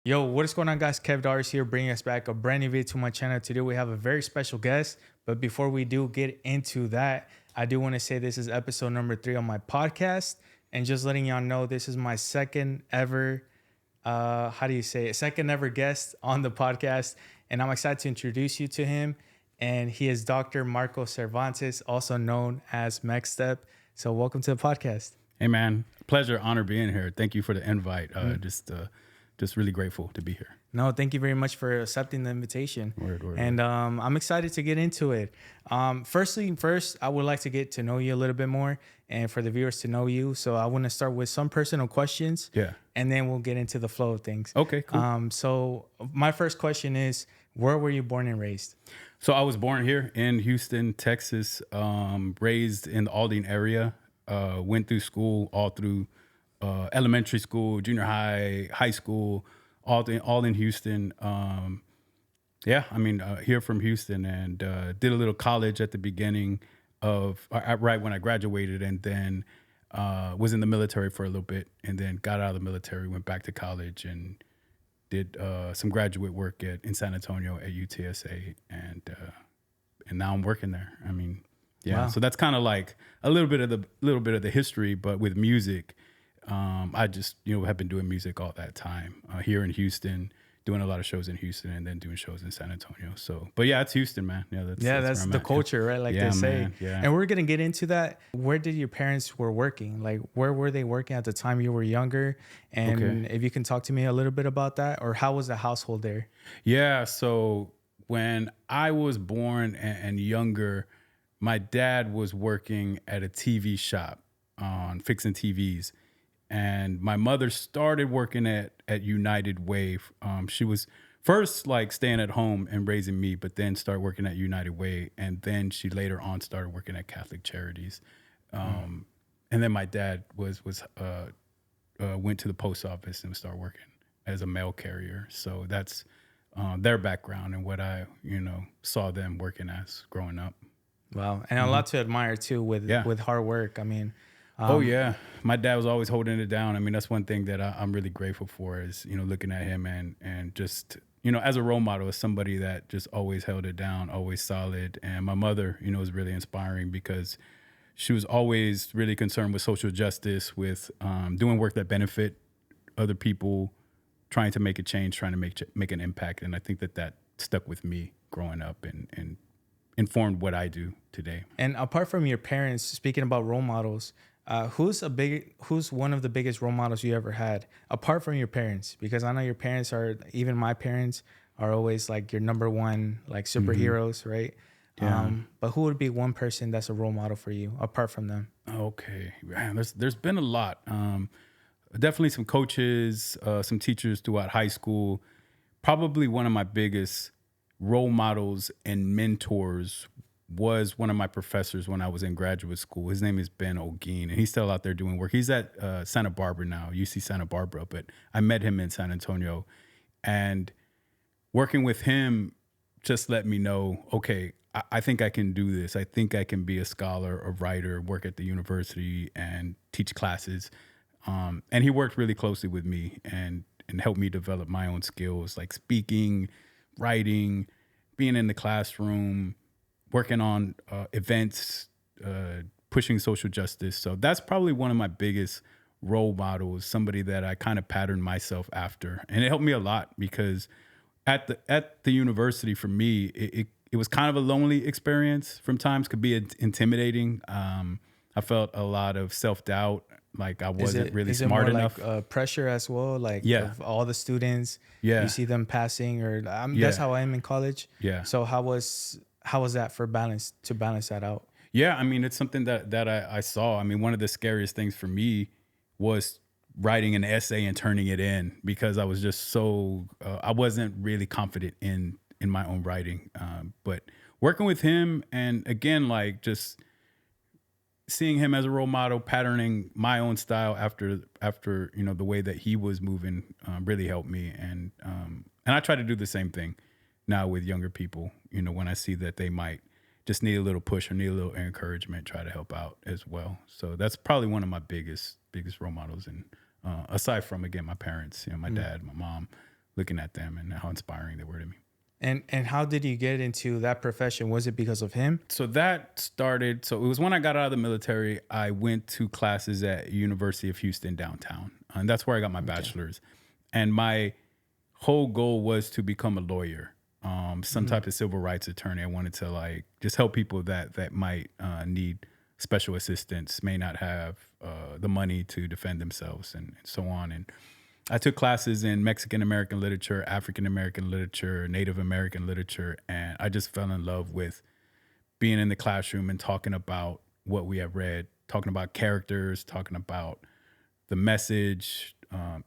Yo, what is going on, guys? Kev Dars here, bringing us back a brand new video to my channel. Today we have a very special guest, but before we do get into that, I do want to say this is episode number 3 on my podcast, and just letting y'all know this is my second ever, second ever guest on the podcast, and I'm excited to introduce you to him. And he is Dr. Marco Cervantes, also known as Mexstep. So welcome to the podcast. Hey man, pleasure, honor being here. Thank you for the invite. Just really grateful to be here. No, thank you very much for accepting the invitation. Word. And I'm excited to get into it. First, I would like to get to know you a little bit more and for the viewers to know you. So I want to start with some personal questions. Yeah. And then we'll get into the flow of things. Okay, cool. So my first question is, where were you born and raised? So I was born here in Houston, Texas, raised in the Aldine area, went through school all through elementary school, junior high, high school, all in Houston. Here from Houston, and did a little college at the beginning of right when I graduated, and then was in the military for a little bit, and then got out of the military, went back to college, and did some graduate work in San Antonio at UTSA, and now I'm working there. I mean, yeah. Wow. So that's kind of like a little bit of the history, but with music. I just, have been doing music all that time here in Houston, doing a lot of shows in Houston, and then doing shows in San Antonio. So, but yeah, it's Houston, man. Yeah, that's the culture, right? Like they say. Man, yeah. And we're gonna get into that. Where did your parents were working? Like, where were they working at the time you were younger? And if you can talk to me a little bit about that, or how was the household there? Yeah. So when I was born and younger, my dad was working at a TV shop on fixing TVs. And my mother started working at United Way. She was first like staying at home and raising me, but then started working at United Way. And then she later on started working at Catholic Charities. And then my dad went to the post office and started working as a mail carrier. So that's their background and what I, saw them working as growing up. Wow. And a lot to admire too with hard work. I mean, oh yeah, my dad was always holding it down. I mean, that's one thing that I'm really grateful for is, looking at him and just, as a role model, as somebody that just always held it down, always solid. And my mother, was really inspiring because she was always really concerned with social justice, with doing work that benefit other people, trying to make a change, trying to make an impact. And I think that stuck with me growing up and informed what I do today. And apart from your parents, speaking about role models, who's one of the biggest role models you ever had apart from your parents? Because I know your parents even my parents are always like your number one, like superheroes, right? Yeah. But who would be one person that's a role model for you apart from them? Okay, man, there's been a lot. Definitely some coaches, some teachers throughout high school. Probably one of my biggest role models and mentors was one of my professors when I was in graduate school. His name is Ben Ogeen, and he's still out there doing work. He's at Santa Barbara now, UC Santa Barbara, but I met him in San Antonio. And working with him just let me know, okay, I think I can do this. I think I can be a scholar, a writer, work at the university and teach classes. And he worked really closely with me and helped me develop my own skills like speaking, writing, being in the classroom, working on events, pushing social justice. So that's probably one of my biggest role models, somebody that I kind of patterned myself after. And it helped me a lot because at the university, for me, it was kind of a lonely experience from times, could be intimidating. I felt a lot of self-doubt, like I wasn't really smart enough. Like pressure as well, like of all the students, you see them passing, or that's how I am in college. Yeah. So how was that to balance that out? Yeah, I mean, it's something that I saw. I mean, one of the scariest things for me was writing an essay and turning it in because I was just so I wasn't really confident in my own writing. But working with him, and again, like just seeing him as a role model, patterning my own style after the way that he was moving really helped me. And I try to do the same thing now with younger people. When I see that they might just need a little push or need a little encouragement, try to help out as well. So that's probably one of my biggest role models. And aside from, again, my parents, my dad, my mom, looking at them and how inspiring they were to me. And how did you get into that profession? Was it because of him? So that started. So it was when I got out of the military. I went to classes at University of Houston downtown, and that's where I got my bachelor's. And my whole goal was to become a lawyer, some type of civil rights attorney. I wanted to like just help people that might need special assistance, may not have the money to defend themselves, and so on. And I took classes in Mexican American literature, African American literature, Native American literature, and I just fell in love with being in the classroom and talking about what we have read, talking about characters, talking about the message,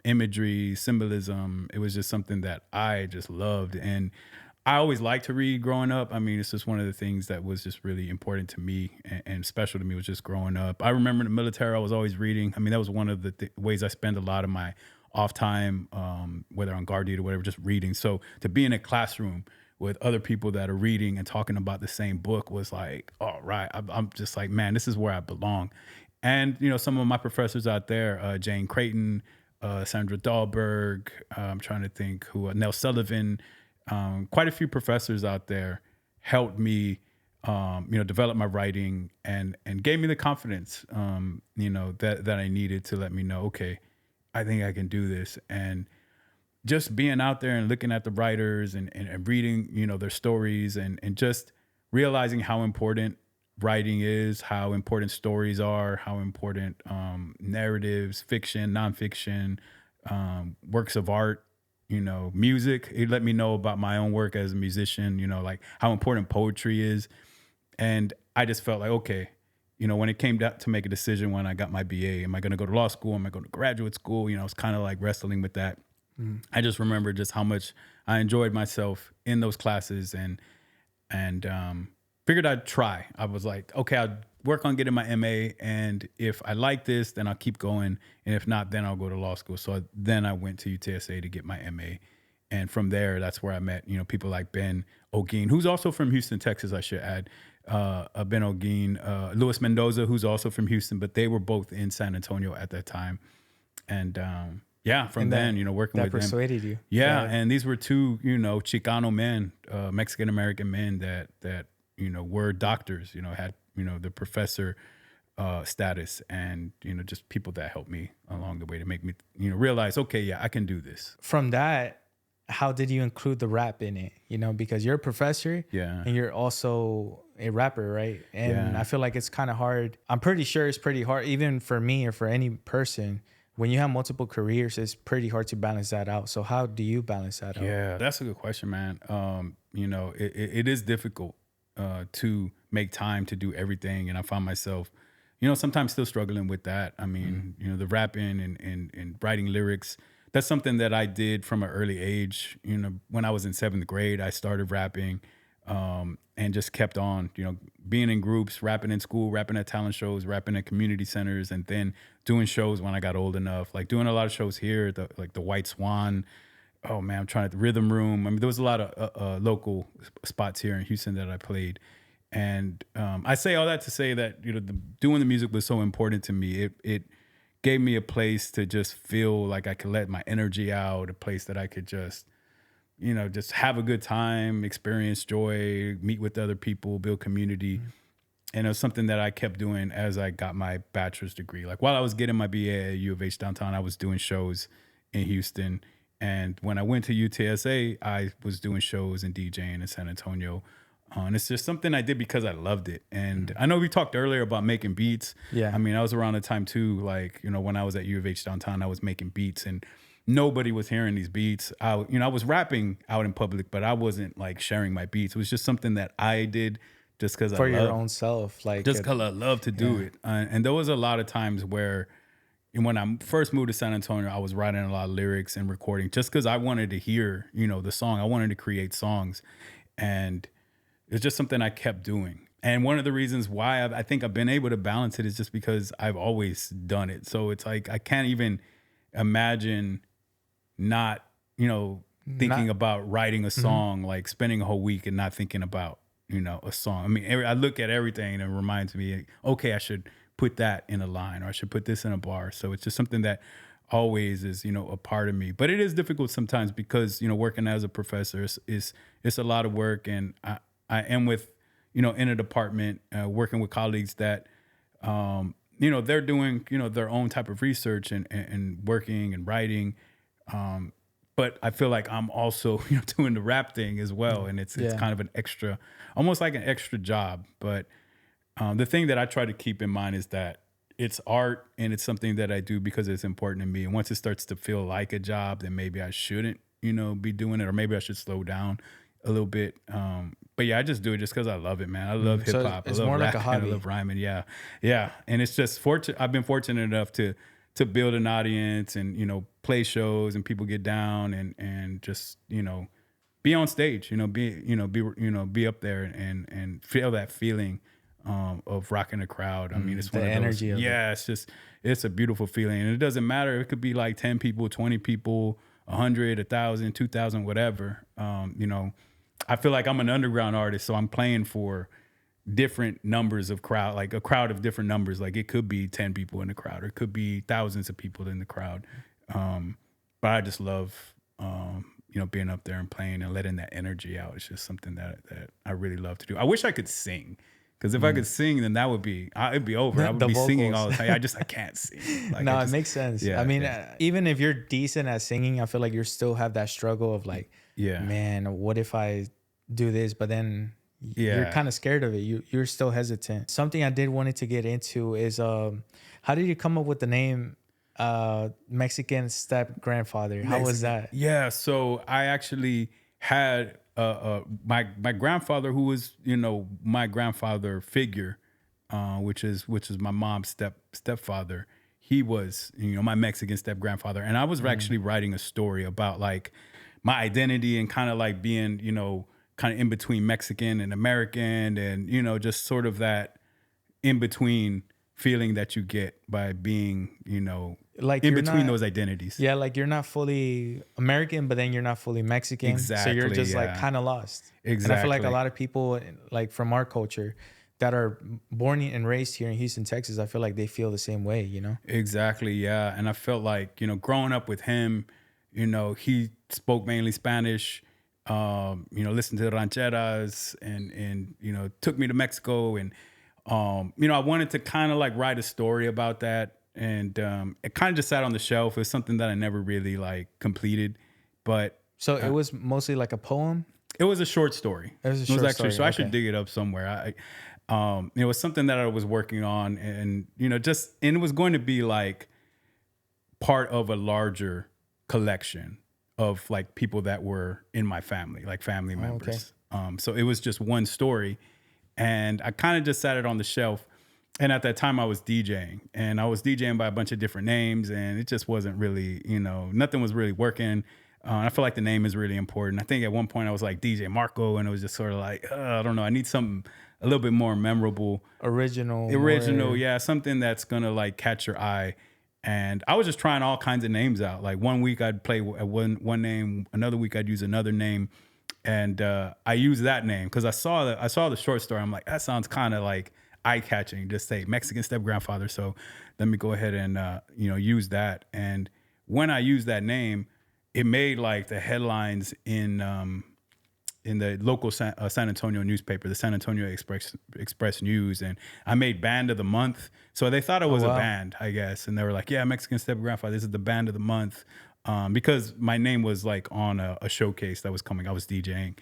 imagery, symbolism. It was just something that I just loved. And I always liked to read growing up. I mean, it's just one of the things that was just really important to me and special to me was just growing up. I remember in the military, I was always reading. I mean, that was one of the ways I spend a lot of my off time, whether on guard duty or whatever, just reading. So to be in a classroom with other people that are reading and talking about the same book was like, all right, I'm just like, man, this is where I belong. And, you know, some of my professors out there, Jane Creighton, Sandra Dahlberg, I'm trying to think who, Nell Sullivan, quite a few professors out there helped me, develop my writing and gave me the confidence, that I needed to let me know, okay, I think I can do this. And just being out there and looking at the writers and reading, their stories and just realizing how important writing is, how important stories are, how important narratives, fiction, nonfiction, works of art, music. It let me know about my own work as a musician, like how important poetry is. And I just felt like, okay, when it came down to make a decision when I got my BA, am I going to go to law school? Am I going to graduate school? It's kind of like wrestling with that. I just remember just how much I enjoyed myself in those classes and figured I'd try. I was like, okay, I'll work on getting my MA. And if I like this, then I'll keep going. And if not, then I'll go to law school. So then I went to UTSA to get my MA. And from there, that's where I met, people like Ben Ogeen, who's also from Houston, Texas, I should add. Ben Ogeen, Luis Mendoza, who's also from Houston, but they were both in San Antonio at that time. And from And then, working with them. That persuaded you. Yeah, and these were two, Chicano men, Mexican American men that were doctors, had the professor status, and just people that helped me along the way to make me realize, okay, yeah, I can do this. From that, how did you include the rap in it? Because you're a professor, and you're also a rapper, right? And I feel like it's kind of hard. I'm pretty sure it's pretty hard, even for me or for any person. When you have multiple careers, it's pretty hard to balance that out. So how do you balance that out? Yeah, that's a good question, man. It is difficult to make time to do everything. And I find myself, sometimes still struggling with that. I mean, the rapping and writing lyrics, that's something that I did from an early age. When I was in 7th grade, I started rapping and just kept on, being in groups, rapping in school, rapping at talent shows, rapping at community centers, and then doing shows when I got old enough, like doing a lot of shows here, the White Swan. Oh man, I'm trying to Rhythm Room. I mean, there was a lot of local spots here in Houston that I played. And I say all that to say that, doing the music was so important to me. It gave me a place to just feel like I could let my energy out, a place that I could just have a good time, experience joy, meet with other people, build community. And it was something that I kept doing as I got my bachelor's degree. Like while I was getting my BA at U of H downtown, I was doing shows in Houston. And when I went to UTSA, I was doing shows and DJing in San Antonio. And it's just something I did because I loved it. And I know we talked earlier about making beats. Yeah. I mean, I was around the time too, like, when I was at U of H downtown, I was making beats and nobody was hearing these beats. I was rapping out in public, but I wasn't like sharing my beats. It was just something that I did just because for your own self, like just because I love to do it. And there was a lot of times where, when I first moved to San Antonio, I was writing a lot of lyrics and recording just because I wanted to hear, the song. I wanted to create songs, and it's just something I kept doing. And one of the reasons why I think I've been able to balance it is just because I've always done it. So it's like I can't even imagine not, thinking about writing a song, like spending a whole week and not thinking about, a song. I mean, I look at everything and it reminds me, okay, I should put that in a line, or I should put this in a bar. So it's just something that always is, a part of me. But it is difficult sometimes because, working as a professor is it's a lot of work. And I am with, in a department, working with colleagues that, they're doing, their own type of research and working and writing. But I feel like I'm also, doing the rap thing as well. And it's Yeah. kind of an extra, almost like an extra job. But the thing that I try to keep in mind is that it's art and it's something that I do because it's important to me. And once it starts to feel like a job, then maybe I shouldn't, be doing it, or maybe I should slow down a little bit. But yeah, I just do it just because I love it, man. I love hip So hop. I it's love more like a rapping. I hobby. love rhyming. Yeah, yeah. And it's just fortunate. I've been fortunate enough to build an audience and play shows and people get down and just be on stage. Be up there and feel that feeling of rocking a crowd. I mean, it's The one of those. energy of it. Yeah, it's a beautiful feeling, and it doesn't matter. It could be like 10 people, 20 people, 100, 1,000, 2,000, whatever. I feel like I'm an underground artist, so I'm playing for different numbers of crowd, like a crowd of different numbers. Like it could be 10 people in the crowd, or it could be thousands of people in the crowd. But I just love, being up there and playing and letting that energy out. It's just something that I really love to do. I wish I could sing. Because if I could sing, then that would be, it'd be over. I would The be singing vocals. all the time. I can't sing. Like, No, I it just, makes sense. yeah, I mean, yeah. even if you're decent at singing, I feel like you still have that struggle of like, Yeah. man, what if I do this? But then you're Yeah. kind of scared of it. You're still hesitant. Something I did wanted to get into is how did you come up with the name Mexican step grandfather? How was that? Yeah, so I actually had my grandfather, who was my grandfather figure, which is my mom's stepfather. He was my Mexican step grandfather, and I was actually writing a story about like my identity and kind of like being kind of in between Mexican and American, and just sort of that in between feeling that you get by being Like in you're between not, those identities. yeah, like you're not fully American, but then you're not fully Mexican. So you're Exactly, just like yeah. kind of lost. And I feel like a Exactly. lot of people like from our culture that are born and raised here in Houston, Texas, I feel like they feel the same way, you know? Exactly, yeah. And I felt like, growing up with him, he spoke mainly Spanish, listened to rancheras and took me to Mexico. And, I wanted to kind of like write a story about that. And it kind of just sat on the shelf. It was something that I never really like completed. But So it was mostly like a poem. it was a short story. It was a It was short actually, story, so I should okay. dig it up somewhere. It was something that I was working on, and and it was going to be like part of a larger collection of like people that were in my family, like family members. So it was just one story, and I kind of just sat it on the shelf. And at that time, I was DJing, and I was DJing by a bunch of different names, and it just wasn't really, nothing was really working. I feel like the name is really important. I think at one point I was like DJ Marco, and it was just sort of like, I don't know, I need something a little bit more memorable. Original. Original, more- yeah, something that's gonna like catch your eye. And I was just trying all kinds of names out. Like one week I'd play one name, another week I'd use another name, and I used that name because I saw the short story. I'm like, that sounds kind of like eye catching. Just say Mexican step grandfather. So let me go ahead and use that. And when I used that name, it made like the headlines in the local San Antonio newspaper, the San Antonio Express News, and I made Band of the Month. So they thought it was a wow. band, I guess, and they were like, "Yeah, Mexican Step Grandfather, this is the Band of the Month," because my name was like on a showcase that was coming. I was DJing,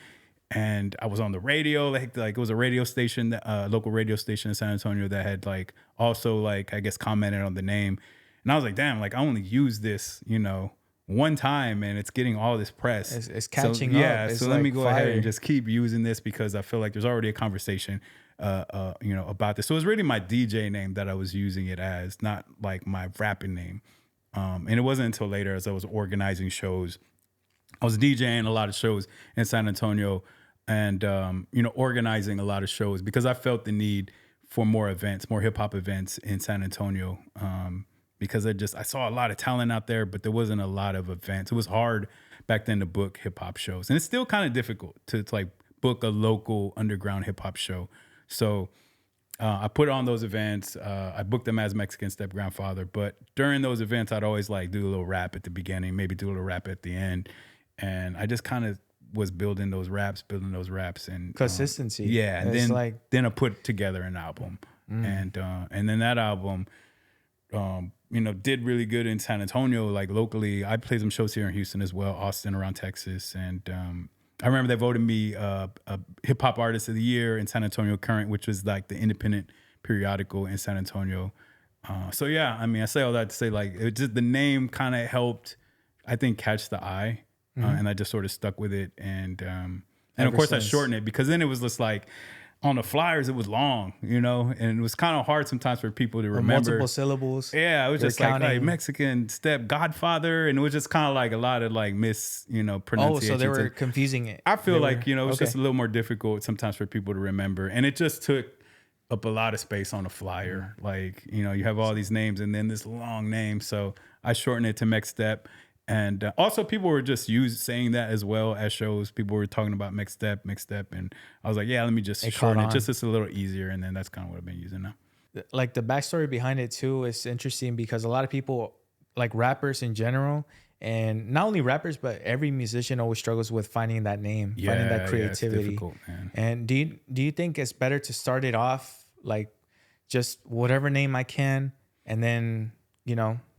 and I was on the radio. Like it was a radio station, local radio station in San Antonio that had like also like I guess commented on the name, and I was like, "Damn, like I only use this, one time and it's getting all this press." It's catching so, up. yeah, It's so let me like go ahead fire. and just keep using this because I feel like there's already a conversation about this. So it's really my DJ name that I was using it as, not like my rapping name. And it wasn't until later as I was organizing shows. I was DJing a lot of shows in San Antonio and organizing a lot of shows because I felt the need for more events, more hip hop events in San Antonio. Because I saw a lot of talent out there, but there wasn't a lot of events. It was hard back then to book hip hop shows, and it's still kind of difficult to like book a local underground hip hop show. So I put on those events. I booked them as Mexican step grandfather. But during those events, I'd always like do a little rap at the beginning, maybe do a little rap at the end. And I just kind of was building those raps. And Consistency. yeah. And It's like, then I put together an album. And then that album, did really good in San Antonio, like locally. I played some shows here in Houston as well, Austin, around Texas. And I remember they voted me a hip hop artist of the year in San Antonio Current, which was like the independent periodical in San Antonio. So yeah, I mean, I say all that to say like it just the name kind of helped, I think, catch the eye, and I just sort of stuck with it. And of Ever course I since. shortened it because then it was just like on the flyers it was long, and it was kind of hard sometimes for people to remember. multiple syllables. Yeah, it was You're just like counting. Mexican step godfather, and it was just kind of like a lot of like Oh, pronunciations. so they were confusing it. I feel They like, were- it was okay. just a little more difficult sometimes for people to remember. And it just took up a lot of space on a flyer. Like, you have all these names and then this long name. So I shortened it to Mexstep. And also people were just saying that as well at shows. People were talking about Mexstep. And I was like, yeah, let me just shorten caught it just on. it's a little easier. And then that's kind of what I've been using now. Like the backstory behind it too is interesting because a lot of people, like rappers in general, and not only rappers but every musician always struggles with finding that name, finding that It's creativity. difficult, man. And do you think it's better to start it off like just whatever name I can, and then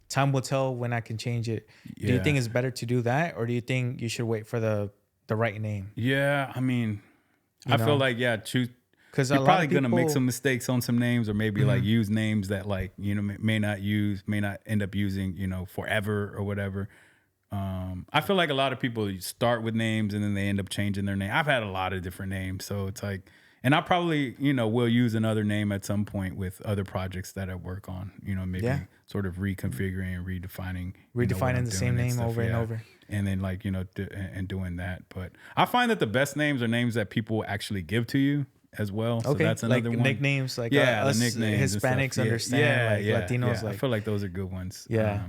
time will tell when I can change it? Do you Yeah. think it's better to do that, or do you think you should wait for the right name? Yeah, I mean, I know? feel like, choose. Because You're probably gonna make some mistakes on some names, or maybe like use names that like may not end up using forever or whatever. I feel like a lot of people start with names and then they end up changing their name. I've had a lot of different names, so it's like, and I probably will use another name at some point with other projects that I work on. Maybe Yeah. sort of reconfiguring and redefining what I'm redefining the same doing and name stuff, over and yeah. over. And then like and doing that. But I find that the best names are names that people actually give to you as well. So Okay, that's like another one. nicknames, like Yeah, the us nicknames and stuff. Hispanics Yeah, understand, yeah, like Latinos, yeah. I like feel like those are good ones. Yeah.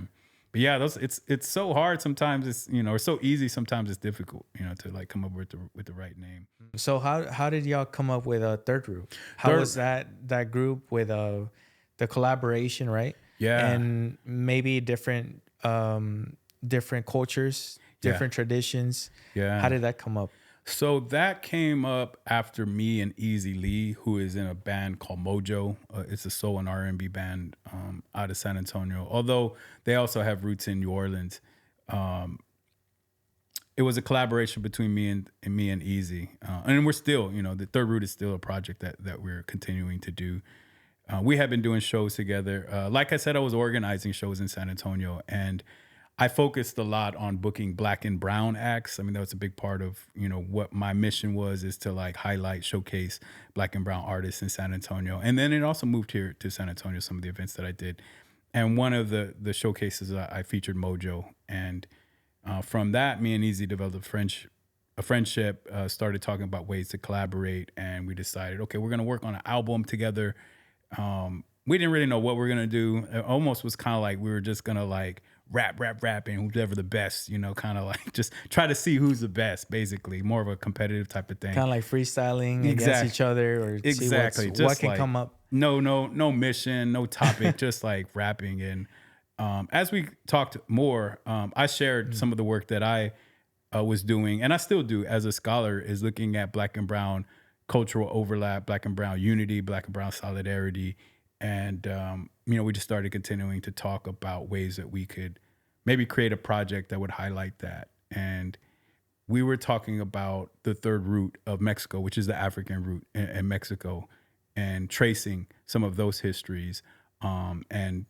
But yeah, those it's so hard sometimes. It's or so easy sometimes. It's difficult, to like come up with the right name. So how did y'all come up with a third group? How Third- was that group with the collaboration, right? Yeah. And maybe different cultures, different traditions. Yeah. How did that come up? So that came up after me and Easy Lee, who is in a band called Mojo. It's a soul and R&B band out of San Antonio. Although they also have roots in New Orleans. It was a collaboration between me and Easy, and we're still, the Third Root is still a project that we're continuing to do. We have been doing shows together. Like I said, I was organizing shows in San Antonio, and I focused a lot on booking Black and Brown acts. I mean, that was a big part of, what my mission was, is to like highlight, showcase Black and Brown artists in San Antonio. And then it also moved here to San Antonio, some of the events that I did. And one of the showcases I featured Mojo. And from that, me and Easy developed a friendship, started talking about ways to collaborate. And we decided, okay, we're going to work on an album together. We didn't really know what we were going to do. It almost was kind of like we were just going to like rap, and whoever the best, kind of like just try to see who's the best, basically. More of a competitive type of thing. Kind of like freestyling against each other, or Exactly. see Just what can like, come up. No mission, no topic, just like rapping. And as we talked more, I shared some of the work that I was doing, and I still do as a scholar, is looking at Black and Brown cultural overlap, Black and Brown unity, Black and Brown solidarity. And, we just started continuing to talk about ways that we could maybe create a project that would highlight that. And we were talking about the third root of Mexico, which is the African root in Mexico, and tracing some of those histories and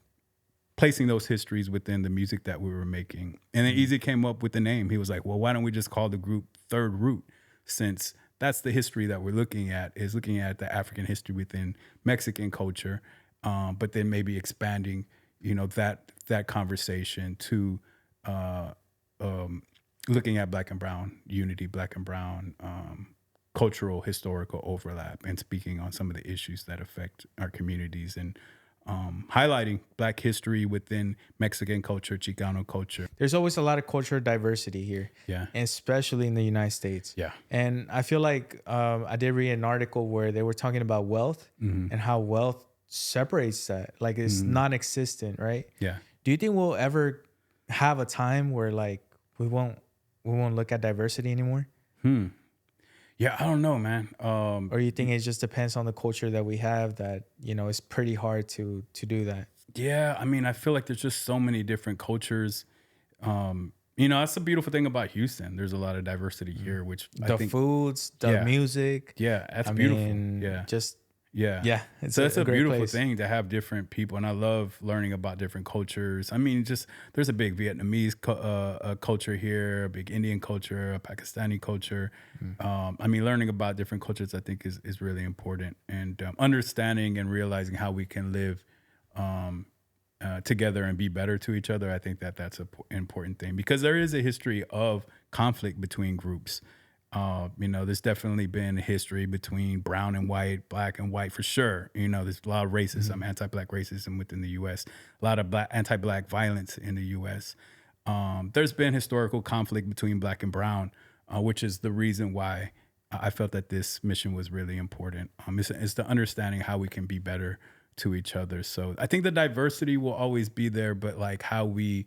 placing those histories within the music that we were making. And then Easy came up with the name. He was like, well, why don't we just call the group Third Root, since that's the history that we're looking at, is looking at the African history within Mexican culture, but then maybe expanding, that conversation to looking at Black and Brown unity, Black and Brown cultural, historical overlap, and speaking on some of the issues that affect our communities. And highlighting Black history within Mexican culture, Chicano culture. There's always a lot of cultural diversity here, Yeah. especially in the United States. Yeah. And I feel like I did read an article where they were talking about wealth Mm-hmm. and how wealth separates that, like it's Mm-hmm. non-existent, right? Yeah. Do you think we'll ever have a time where like we won't look at diversity anymore? Yeah, I don't know, man. Or you think it just depends on the culture that we have that, you know, it's pretty hard to do that? Yeah, I mean, I feel like there's just so many different cultures. That's the beautiful thing about Houston. There's a lot of diversity here, which I The think, foods, the yeah, music. yeah, that's I beautiful. mean, Yeah, just yeah. yeah, it's So that's a great beautiful place. thing to have different people, and I love learning about different cultures. I mean, just there's a big Vietnamese culture here, a big Indian culture, a Pakistani culture. I mean, learning about different cultures, I think, is really important, and understanding and realizing how we can live together and be better to each other. I think that's an important thing because there is a history of conflict between groups. There's definitely been a history between brown and white, black and white for sure. There's a lot of racism, anti-black racism within the U.S., a lot of anti-black violence in the U.S. There's been historical conflict between black and brown, which is the reason why I felt that this mission was really important. It's the understanding how we can be better to each other. So I think the diversity will always be there, but like how we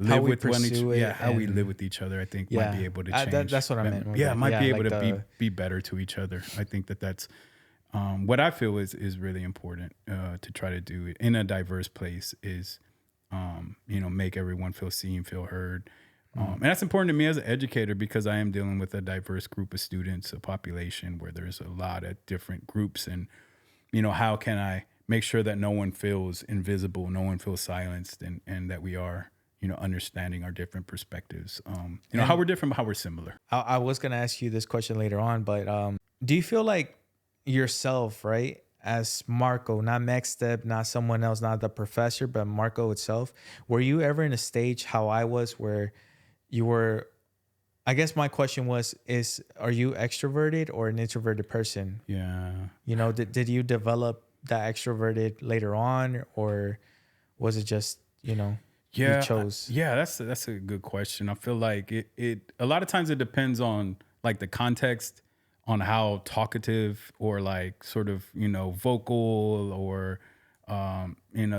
live we with pursue it how we live and with each other, I think yeah, might be able to change. that's what I meant. Yeah, might be able like to be better to each other. I think that's what I feel is really important to try to do in a diverse place is, make everyone feel seen, feel heard. And that's important to me as an educator because I am dealing with a diverse group of students, a population where there's a lot of different groups. And, how can I make sure that no one feels invisible, no one feels silenced, and that we are, understanding our different perspectives. How we're different, but how we're similar. I was gonna ask you this question later on, but do you feel like yourself, right, as Marco, not Mexstep, not someone else, not the professor, but Marco itself, were you ever in a stage how I was where you were? I guess my question are you extroverted or an introverted person? Yeah. Did you develop that extroverted later on, or was it just, Yeah, you chose? yeah, that's a good question. I feel like it a lot of times it depends on like the context on how talkative or like sort of, vocal or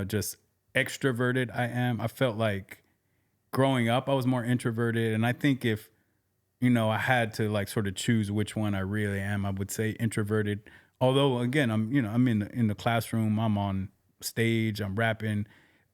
just extroverted I am. I felt like growing up I was more introverted, and I think if I had to like sort of choose which one I really am, I would say introverted. Although again, I'm in the classroom, I'm on stage, I'm rapping.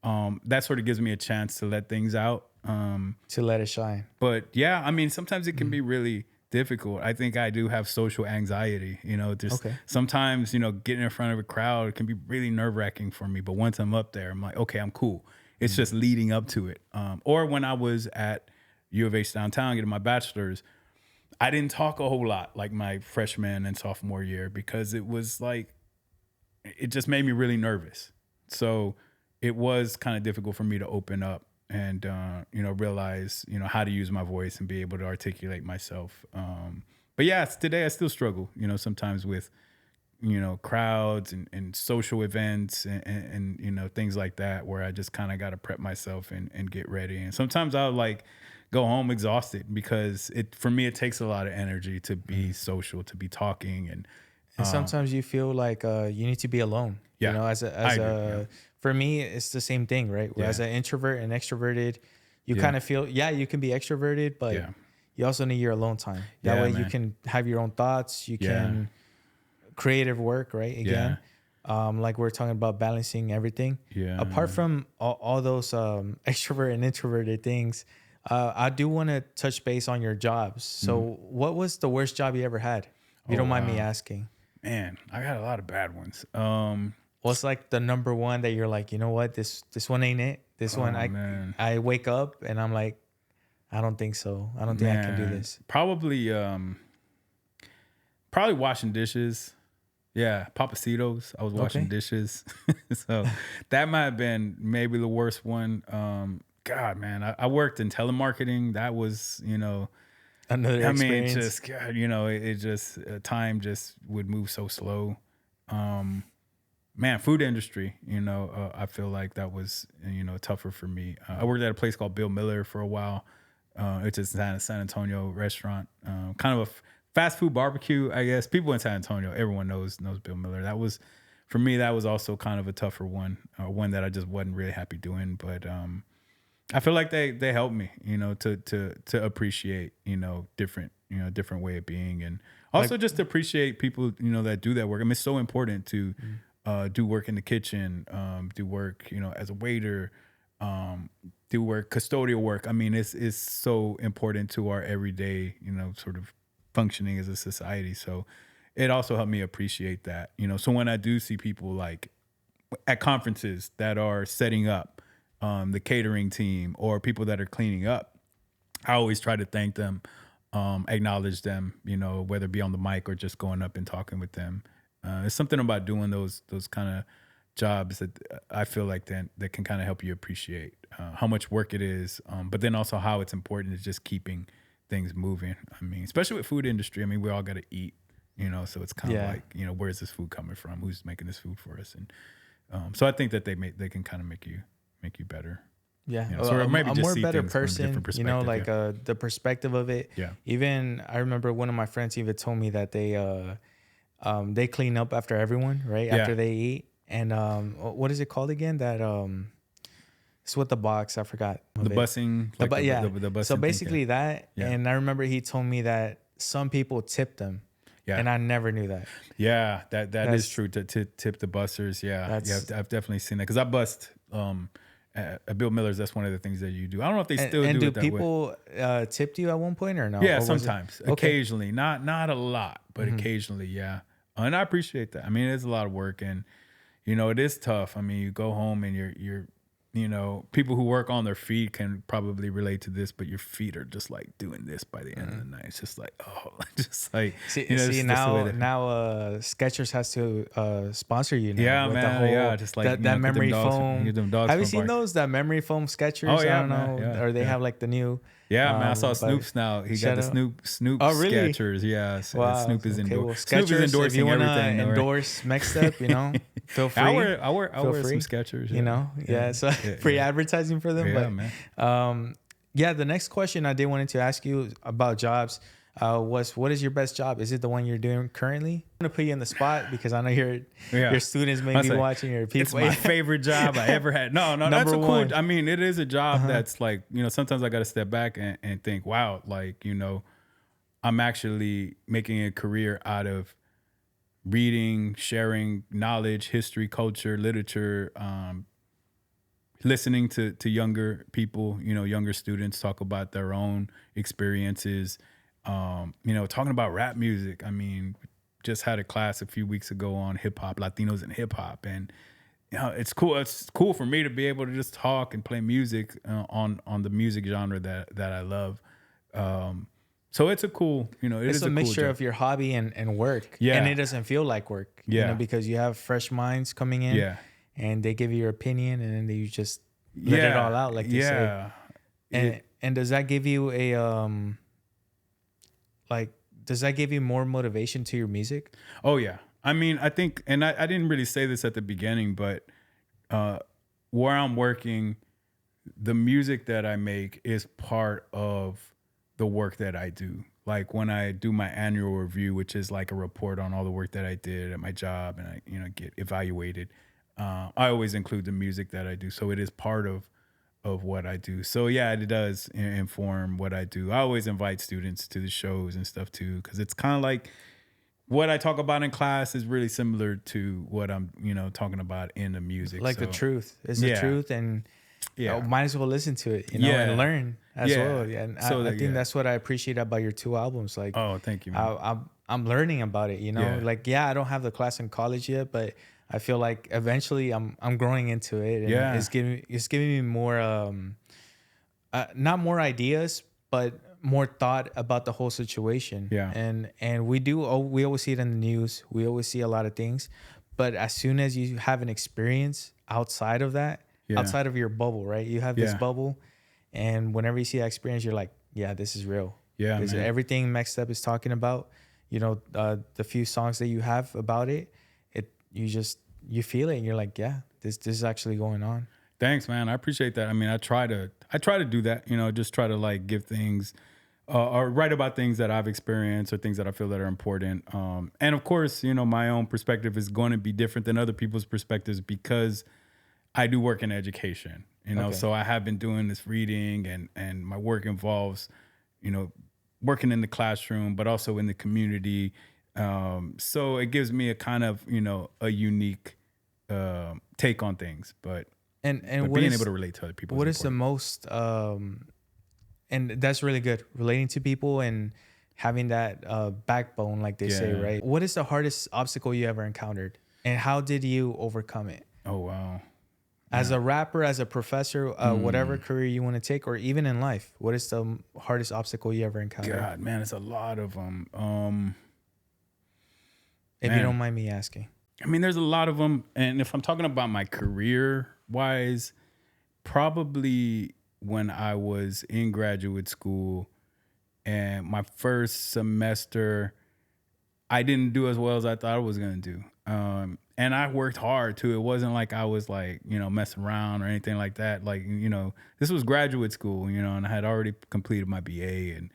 That sort of gives me a chance to let things out. To let it shine. But yeah, I mean, sometimes it can be really difficult. I think I do have social anxiety, just Okay. sometimes, getting in front of a crowd can be really nerve wracking for me. But once I'm up there, I'm like, okay, I'm cool. It's just leading up to it. Or when I was at U of H downtown getting my bachelor's, I didn't talk a whole lot like my freshman and sophomore year because it was like, it just made me really nervous. So it was kind of difficult for me to open up and, realize, how to use my voice and be able to articulate myself. But yeah, today I still struggle, sometimes with, crowds and social events and things like that, where I just kind of got to prep myself and get ready. And sometimes I'll like go home exhausted because for me, it takes a lot of energy to be social, to be talking. And sometimes you feel like you need to be alone. Yeah, As I agree, yeah. for me, it's the same thing, right? Where as Yeah. an introvert and extroverted, you Yeah. kind of feel, you can be extroverted, but Yeah. you also need your alone time. That Yeah, way you man. can have your own thoughts. You Yeah. can creative work, right? Again, like we're talking about balancing everything. Yeah. Apart from all those extrovert and introverted things, I do want to touch base on your jobs. So what was the worst job you ever had? If you don't mind me asking. Man, I got a lot of bad ones. What's like the number one that you're like, you know what, this one ain't it. This one, man. I wake up and I'm like, I don't think so. I don't think I can do this. Probably washing dishes. Yeah, Papacitos. I was washing Okay. dishes. So that might have been maybe the worst one. God, man, I worked in telemarketing. That was, Another I mean, experience. just God, it just time just would move so slow. Man, food industry, I feel like that was, tougher for me. I worked at a place called Bill Miller for a while. It's a San Antonio restaurant, kind of a fast food barbecue, I guess. People in San Antonio, everyone knows Bill Miller. That was, for me, that was also kind of a tougher one, one that I just wasn't really happy doing. But I feel like they helped me, to appreciate, different way of being, and also Like- just to appreciate people, that do that work. I mean, it's so important to do work in the kitchen, do work, as a waiter, do work, custodial work. I mean, it's so important to our everyday, sort of functioning as a society. So it also helped me appreciate that, So when I do see people like at conferences that are setting up, the catering team or people that are cleaning up, I always try to thank them, acknowledge them, whether it be on the mic or just going up and talking with them. It's something about doing those kind of jobs that I feel like that can kind of help you appreciate how much work it is, but then also how it's important to just keeping things moving. I mean, especially with food industry, I mean, we all got to eat, so it's kind of Yeah. like, where's this food coming from? Who's making this food for us? And so I think that they can kind of make you better. Yeah, So or maybe a just more see better things from a different person, perspective, like the perspective of it. Yeah. Even I remember one of my friends even told me that they clean up after everyone, right? Yeah. After they eat. And what is it called again? That it's with the box. I forgot. The busing, like Yeah. the busing So thing, basically that, Yeah. and I remember he told me that some people tip them. Yeah. And I never knew that. Yeah, that That's- is true. To tip the busters, yeah, That's- I've definitely seen that because I bust at Bill Miller's. That's one of the things that you do. I don't know if they still And do do it that way. people tipped you at one point or no? Yeah, Or was it- sometimes, Okay. occasionally, not a lot, but occasionally, yeah. And I appreciate that. I mean, it's a lot of work, and it is tough. I mean, you go home and you're people who work on their feet can probably relate to this, but your feet are just like doing this by the end of the night. It's just like, oh, just like See, it's now just the way Skechers has to sponsor you now. Yeah, with man, the whole, yeah, just like, that, get that them memory dogs- foam. get them dogs Have you from seen bark. those? That memory foam Skechers? Oh, yeah, I don't know. man, yeah, or they yeah. have like the new. Yeah, man, I saw but- Snoop's now. He got Shout the out. Snoop Oh, really? Skechers. Yeah, so Wow. Snoop is okay, well, Snoop is Skechers, endorsing if you want to everything. though, right? endorse Mexstep, feel free. I wear Feel some free. Skechers. Yeah. So free advertising for them. Yeah, but, man. yeah, the next question I did wanted to ask you about jobs was, what is your best job? Is it the one you're doing currently? I'm gonna put you in the spot because I know your students may be say, watching, your people. It's my favorite job I ever had. No, that's Number a cool. one. I mean, it is a job that's like, sometimes I got to step back and think, wow, like, I'm actually making a career out of reading, sharing knowledge, history, culture, literature, listening to younger people, younger students talk about their own experiences, talking about rap music. I mean, just had a class a few weeks ago on hip hop, Latinos and hip hop. And, it's cool. It's cool for me to be able to just talk and play music on the music genre that I love. So it's a cool, It's a mixture cool of your hobby and work. Yeah. And it doesn't feel like work. Yeah. Because you have fresh minds coming in. Yeah. And they give you your opinion, and then you just let it all out, like they say. And does that give you does that give you more motivation to your music? Oh yeah. I mean, I think, and I didn't really say this at the beginning, but where I'm working, the music that I make is part of the work that I do. Like when I do my annual review, which is like a report on all the work that I did at my job, and I get evaluated. I always include the music that I do, so it is part of what I do. So yeah, it does inform what I do. I always invite students to the shows and stuff too, because it's kind of like what I talk about in class is really similar to what I'm talking about in the music. Like the truth. It's the Yeah. truth, and Yeah. might as well listen to it, Yeah. and learn as Yeah. well. Yeah, and So I that- think yeah. that's what I appreciate about your two albums. Like, Oh, thank you, man. I'm learning about it. Yeah. Like, yeah, I don't have the class in college yet, but I feel like eventually I'm growing into it. And Yeah. it's giving me more not more ideas, but more thought about the whole situation. Yeah. And we always see it in the news. We always see a lot of things, but as soon as you have an experience outside of that, Yeah. outside of your bubble, right? You have this Yeah. bubble, and whenever you see that experience, you're like, yeah, this is real. Yeah, This is man. everything Mexstep is talking about. The few songs that you have about it, you feel it and you're like, yeah, this is actually going on. Thanks, man. I appreciate that. I mean, I try to do that, just try to like give things or write about things that I've experienced or things that I feel that are important. And of course, my own perspective is going to be different than other people's perspectives because I do work in education, Okay. so I have been doing this reading and my work involves, working in the classroom, but also in the community. So it gives me a kind of, a unique take on things, but And what being is able to relate to other people what is is the important. most and that's really good, relating to people and having that backbone, like they say, Yeah. right? What is the hardest obstacle you ever encountered, and how did you overcome it? Oh, wow. As a rapper, as a professor, whatever Mm. career you want to take, or even in life, what is the hardest obstacle you ever encountered? God, man, it's a lot of them. If you Man, don't mind me asking. I mean, there's a lot of them. And if I'm talking about my career wise, probably when I was in graduate school and my first semester, I didn't do as well as I thought I was going to do. And I worked hard too. It wasn't like I was like, messing around or anything like that. Like, this was graduate school, and I had already completed my BA and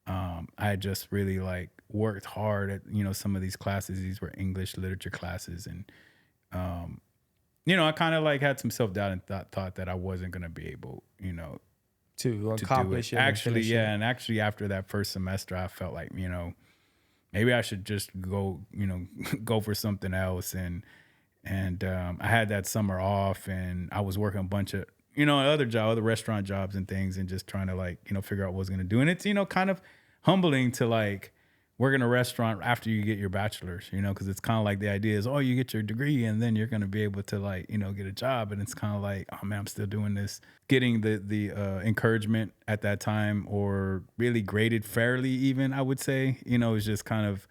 I had just really like worked hard at, some of these classes. These were English literature classes. And, I kind of like had some self-doubt and thought that I wasn't going to be able, To to do it. accomplish it and Actually, finish yeah. it. And actually after that first semester, I felt like, maybe I should just go, go for something else. And I had that summer off and I was working a bunch of, other restaurant jobs and things and just trying to like, figure out what I was going to do. And it's, kind of humbling to like work in a restaurant after you get your bachelor's, because it's kind of like the idea is, oh, you get your degree and then you're going to be able to like, get a job. And it's kind of like, oh man, I'm still doing this. Getting the encouragement at that time or really graded fairly even, I would say, is just kind of,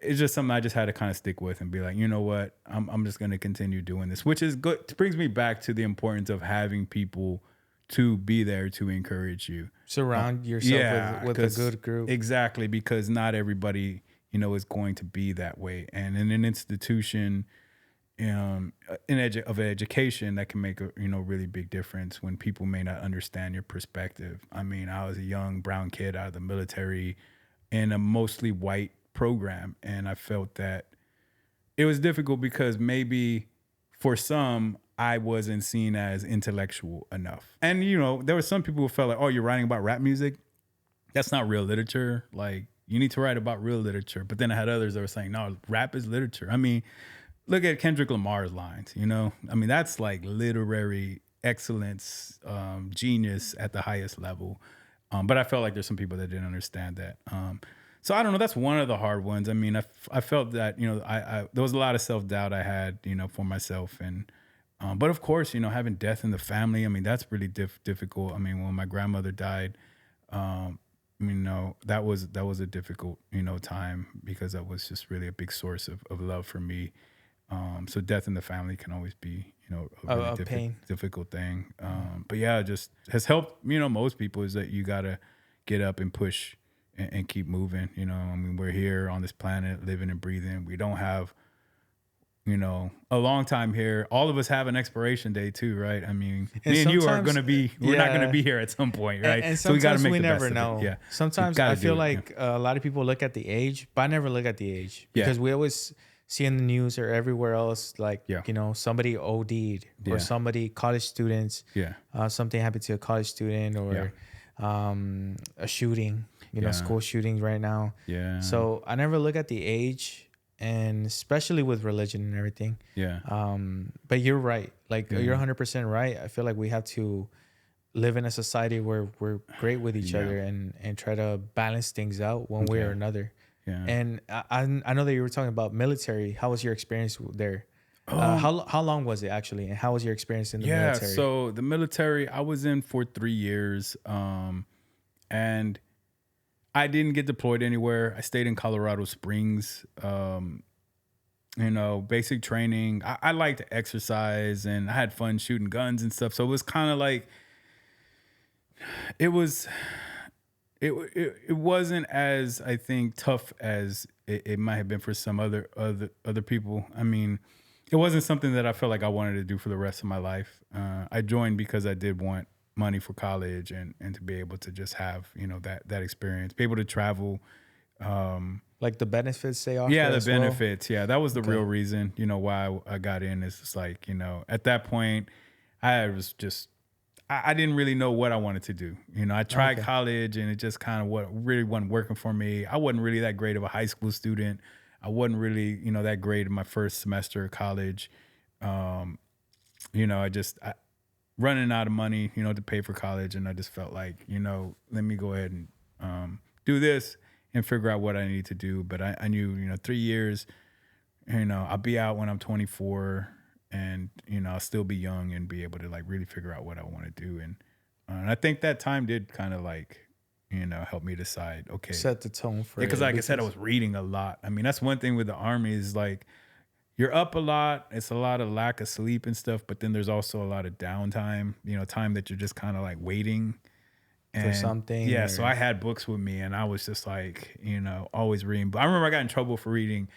it's just something I just had to kind of stick with and be like, you know what, I'm just going to continue doing this, which is good. It brings me back to the importance of having people to be there to encourage you. Surround yourself Yeah, with a good group. Exactly, because not everybody, is going to be that way. And in an institution of education, that can make a really big difference when people may not understand your perspective. I mean, I was a young brown kid out of the military in a mostly white program, and I felt that it was difficult because maybe for some I wasn't seen as intellectual enough. And there were some people who felt like, oh, you're writing about rap music, that's not real literature, like you need to write about real literature. But then I had others that were saying, no, rap is literature. I mean, look at Kendrick Lamar's lines, I mean, that's like literary excellence, genius at the highest level. But I felt like there's some people that didn't understand that. So I don't know. That's one of the hard ones. I mean, I felt that, I there was a lot of self-doubt I had, for myself. And, but of course, having death in the family, I mean, that's really difficult. I mean, when my grandmother died, that was a difficult, time because that was just really a big source of love for me. So death in the family can always be, a really Pain. difficult thing. But yeah, it just has helped, most people is that you got to get up and push and keep moving. I mean, we're here on this planet living and breathing. We don't have, a long time here. All of us have an expiration date too, right? I mean, And me and you are sometimes- going to be, we're not going yeah. to be here at some point, right? And So we got to sometimes make we the never best know. of it. Yeah. Sometimes You gotta I feel do it, like a lot of people look at the age, but I never look at the age because we always see in the news or everywhere else, like, somebody OD'd or somebody, college students, something happened to a college student or a shooting, school shootings right now. Yeah. So I never look at the age, and especially with religion and everything. Yeah. But you're right. Like you're 100% right. I feel like we have to live in a society where we're great with each other and try to balance things out one way or another. Yeah. And I know that you were talking about military. How was your experience there? How long was it actually? And how was your experience in the military? So the military, I was in for 3 years. And I didn't get deployed anywhere. I stayed in Colorado Springs. Basic training. I like to exercise and I had fun shooting guns and stuff. So it was kind of like, it wasn't as, I think, tough as it might have been for some other people. I mean, it wasn't something that I felt like I wanted to do for the rest of my life. I joined because I did want money for college and to be able to just have, that experience, be able to travel. Like the benefits they offer Yeah, the as well? benefits. Yeah, that was the Okay. real reason, why I got in. Is just like, at that point, I was just, I didn't really know what I wanted to do. I tried Okay. college and it just kind of what really wasn't working for me. I wasn't really that great of a high school student. I wasn't really, that great in my first semester of college. I running out of money, to pay for college. And I just felt like, let me go ahead and do this and figure out what I need to do. But I knew, 3 years, I'll be out when I'm 24 and, I'll still be young and be able to like really figure out what I want to do. And I think that time did kind of like, help me decide, okay. Set the tone for Because it. like I said, I was reading a lot. I mean, that's one thing with the Army is like, you're up a lot. It's a lot of lack of sleep and stuff, but then there's also a lot of downtime, time that you're just kind of like waiting for something. Yeah, so I had books with me and I was just like, always reading. I remember I got in trouble for reading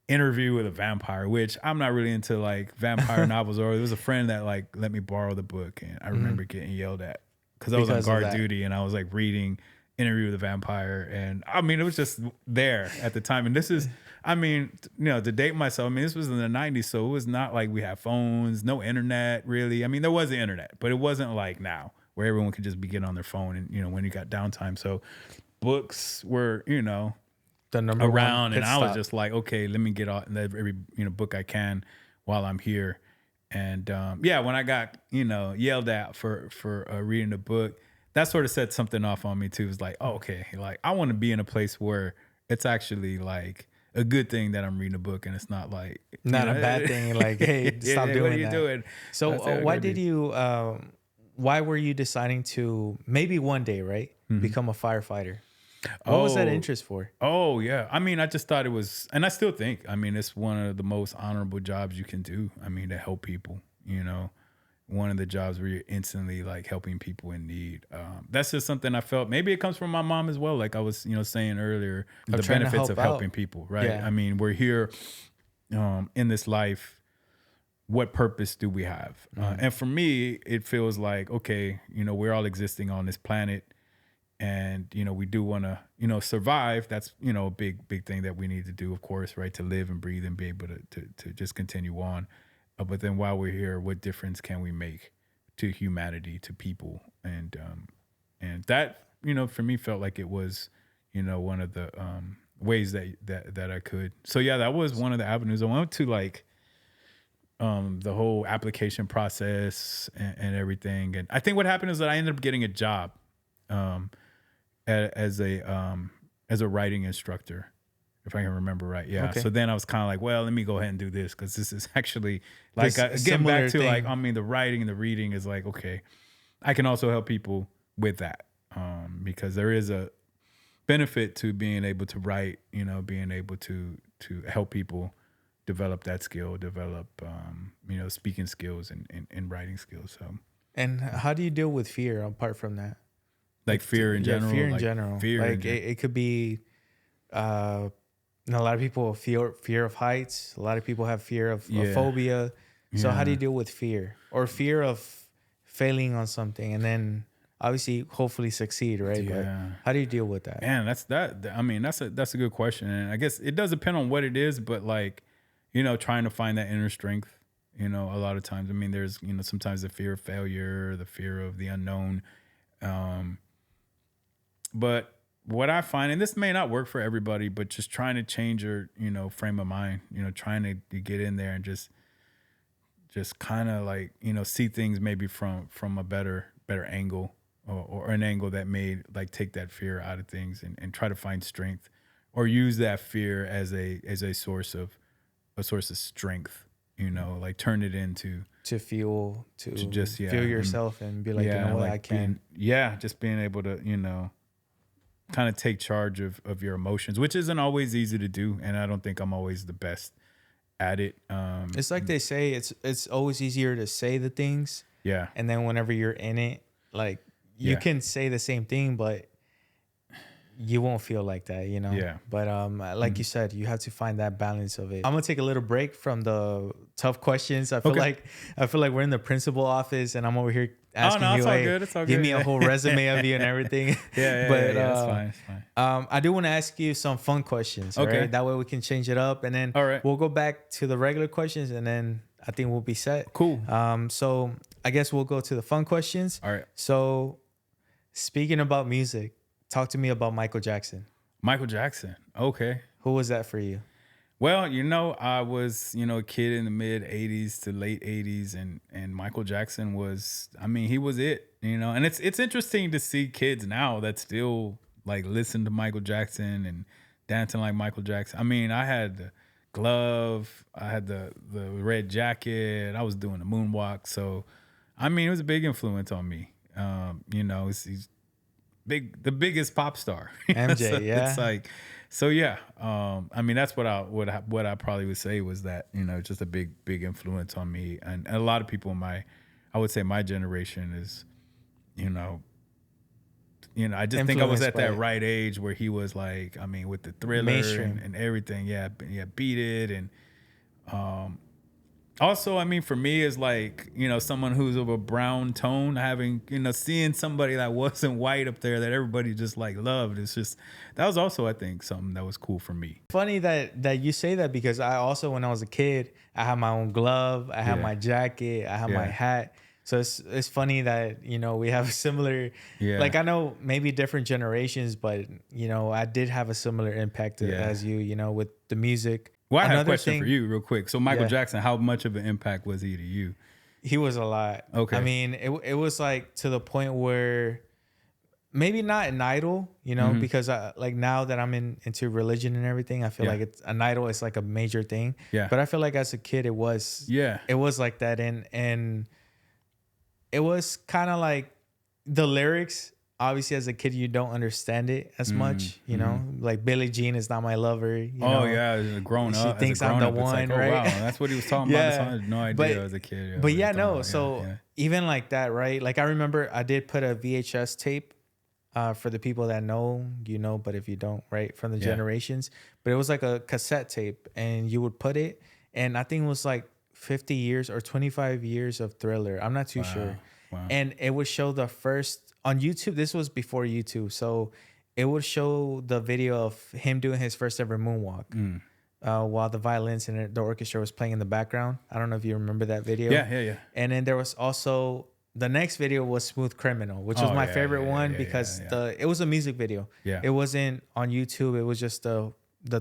Interview with a Vampire, which I'm not really into like vampire novels. Or there was a friend that like let me borrow the book and I remember getting yelled at because I was on guard duty and I was like reading Interview with a Vampire. And I mean, it was just there at the time. And this is, to date myself, this was in the 90s. So it was not like we had phones, no internet really. I mean, there was the internet, but it wasn't like now where everyone could just be getting on their phone and, when you got downtime. So books were, the number around. And I was stop. just like, okay, let me get all every, book I can while I'm here. And when I got, yelled at for reading the book, that sort of set something off on me too. It was like, oh, okay, like I want to be in a place where it's actually like a good thing that I'm reading a book and it's not like not a bad thing. Like, hey, stop doing what are you that. doing? So why did you? Why were you deciding to maybe one day, right, become a firefighter? What was that interest for? Oh yeah, I mean, I just thought it was, and I still think, it's one of the most honorable jobs you can do. To help people. One of the jobs where you're instantly like helping people in need. That's just something I felt. Maybe it comes from my mom as well. Like I was, saying earlier, the benefits of helping people, right? Yeah. We're here in this life. What purpose do we have? And for me, it feels like, okay, we're all existing on this planet and, we do want to, survive. That's, a big thing that we need to do, of course, right? To live and breathe and be able to just continue on. But then while we're here, what difference can we make to humanity, to people? And that, for me felt like it was, one of the ways that I could. So yeah, that was one of the avenues. I went to like the whole application process and everything. And I think what happened is that I ended up getting a job as a writing instructor. If I can remember right. Yeah. Okay. So then I was kind of like, well, let me go ahead and do this because this is actually like, getting similar back to thing. like, the writing and the reading is like, okay, I can also help people with that because there is a benefit to being able to write, being able to help people develop that skill, develop, speaking skills and writing skills. So. And how do you deal with fear apart from that? Like fear in general? Fear in like general. Fear like it could be... a lot of people have fear of heights. A lot of people have fear of phobia. So how do you deal with fear or fear of failing on something and then obviously hopefully succeed, right? Yeah. But how do you deal with that? Man, that's a good question. And I guess it does depend on what it is, but like, trying to find that inner strength, a lot of times, there's, sometimes the fear of failure, the fear of the unknown. But what I find, and this may not work for everybody, but just trying to change your, frame of mind, trying to get in there and just kind of like, see things maybe from a better angle or an angle that may like take that fear out of things and try to find strength or use that fear as a source of strength, like turn it into To feel just feel yourself and be like, what, like I can. just being able to, kind of take charge of your emotions, which isn't always easy to do. And I don't think I'm always the best at it. It's like they say, it's always easier to say the things. Yeah. And then whenever you're in it, like you can say the same thing, but you won't feel like that, you know? Yeah. But like you said, you have to find that balance of it. I'm gonna take a little break from the tough questions. Okay. I feel like we're in the principal office and I'm over here Oh asking no, you, it's all hey, good. It's all give good. me a Yeah. whole resume of you and everything. But That's fine. It's fine. I do want to ask you some fun questions, Okay. right? That way we can change it up and then All right. we'll go back to the regular questions and then I think we'll be set. Cool. So I guess we'll go to the fun questions. All right. So speaking about music, talk to me about Michael Jackson. Michael Jackson. Okay. Who was that for you? Well, I was, a kid in the mid 80s to late 80s and Michael Jackson was, he was it, And it's interesting to see kids now that still like listen to Michael Jackson and dancing like Michael Jackson. I had the glove, I had the red jacket, I was doing the moonwalk. So, it was a big influence on me. He's the biggest pop star. MJ, So yeah. It's like, so yeah. That's what I probably would say was that, just a big influence on me. And a lot of people I would say my generation is, I just think I was Influenced at by that it. right age where he was like, with the Thriller Mainstream. and everything. Yeah. Beat It. And, also, for me, is like, someone who's of a brown tone, having, seeing somebody that wasn't white up there that everybody just like loved. It's just, that was also, I think, something that was cool for me. Funny that you say that because I also, when I was a kid, I had my own glove, I had Yeah. my jacket, I had my Yeah. hat. So it's funny that, we have a similar, Yeah. like I know maybe different generations, but, I did have a similar impact Yeah. as you, with the music. Well, I have a Another question for thing- you real quick. So Michael Yeah. Jackson, how much of an impact was he to you? He was a lot. Okay. It was like to the point where maybe not an idol, Mm-hmm. because like now that I'm into religion and everything, I feel Yeah. like it's an idol is like a major thing. Yeah. But I feel like as a kid, it was like that, and it was kind of like the lyrics. Obviously, as a kid, you don't understand it as much, Like Billie Jean is not my lover. As a grown She up, thinks as a I'm grown the up, it's one, like, oh right? wow, that's what he was talking about. I had no idea as a kid. But yeah, what he was talking no. about. So Yeah. even like that, right? Like I remember I did put a VHS tape for the people that know, but if you don't, right, from the generations. But it was like a cassette tape, and you would put it, and I think it was like 50 years or 25 years of Thriller. I'm not too sure. Wow. And it would show the first on YouTube. This was before YouTube, so it would show the video of him doing his first ever moonwalk. While the violins and the orchestra was playing in the background. I don't know if you remember that video. Yeah. And then there was also the next video was Smooth Criminal, which was my favorite one because it was a music video. Yeah. It wasn't on YouTube. It was just the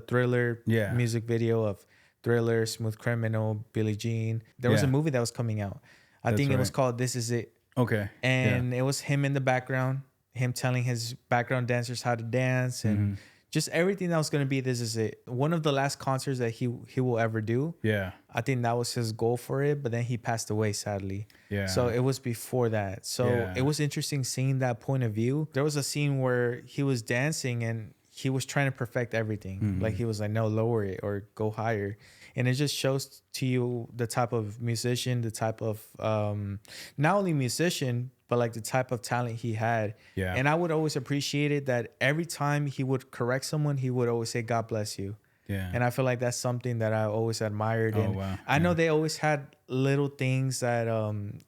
Thriller music video of Thriller, Smooth Criminal, Billie Jean. There was a movie that was coming out. I think it was called This Is It. Okay. And it was him in the background, him telling his background dancers how to dance and just everything that was going to be This Is It. One of the last concerts that he will ever do. Yeah. I think that was his goal for it, but then he passed away, sadly. Yeah. So it was before that. So it was interesting seeing that point of view. There was a scene where he was dancing and he was trying to perfect everything. Like he was like, no, lower it or go higher. And it just shows to you the type of musician, the type of not only musician, but like the type of talent he had. Yeah. And I would always appreciate it that every time he would correct someone, he would always say, God bless you. Yeah. And I feel like that's something that I always admired. And wow. I know they always had little things that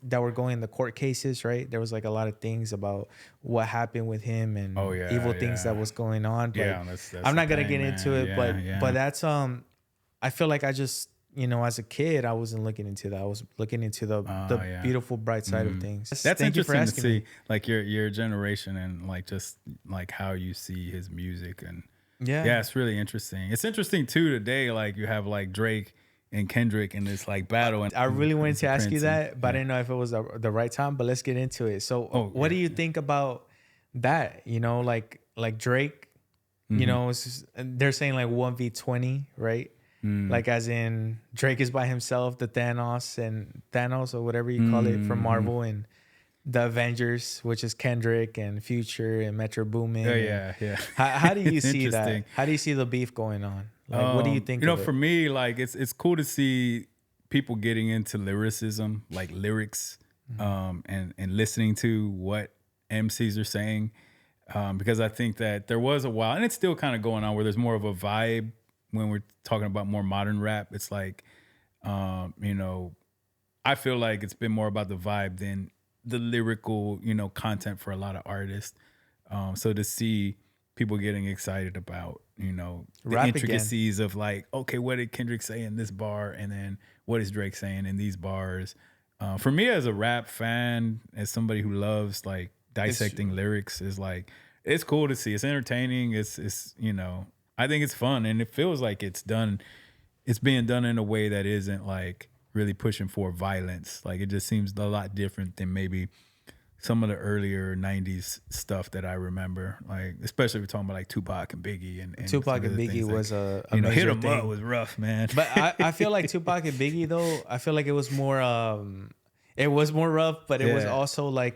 that were going in the court cases, right? There was like a lot of things about what happened with him and evil things that was going on. But that's I'm not gonna thing, get man. into it, but that's I feel like I just as a kid I wasn't looking into that. I was looking into the beautiful bright side of things. That's Thank you for interesting to asking see, like your generation and like just like how you see his music and yeah, it's really interesting. It's interesting too today. Like you have like Drake and Kendrick in this like battle. And I really wanted to ask you Prince that, but I didn't know if it was the right time. But let's get into it. So, what do you think about that? Like Drake. It's just, they're saying like 1v20, right? Like as in Drake is by himself, the Thanos or whatever you call it from Marvel, and the Avengers, which is Kendrick and Future and Metro Boomin. Yeah. How do you see that? Interesting. How do you see the beef going on? Like, what do you think? For me, like it's cool to see people getting into lyricism, like lyrics, and listening to what MCs are saying. because I think that there was a while, and it's still kind of going on, where there's more of a vibe when we're talking about more modern rap. It's like, you know, I feel like it's been more about the vibe than the lyrical, you know, content for a lot of artists. So to see people getting excited about, you know, the Rap again. intricacies of like, okay, what did Kendrick say in this bar, and then what is Drake saying in these bars? For me, as a rap fan, as somebody who loves like dissecting lyrics, is like, it's cool to see. It's entertaining. It's you know, I think it's fun, and it feels like it's done. It's being done in a way that isn't like really pushing for violence. Like, it just seems a lot different than maybe some of the earlier '90s stuff that I remember. Like, especially if we're talking about like Tupac and Biggie and Tupac some and of the Biggie things was that, a you know, major hit 'em thing. up was rough, man. But I feel like Tupac and Biggie though, I feel like it was more rough, but it was Yeah. also like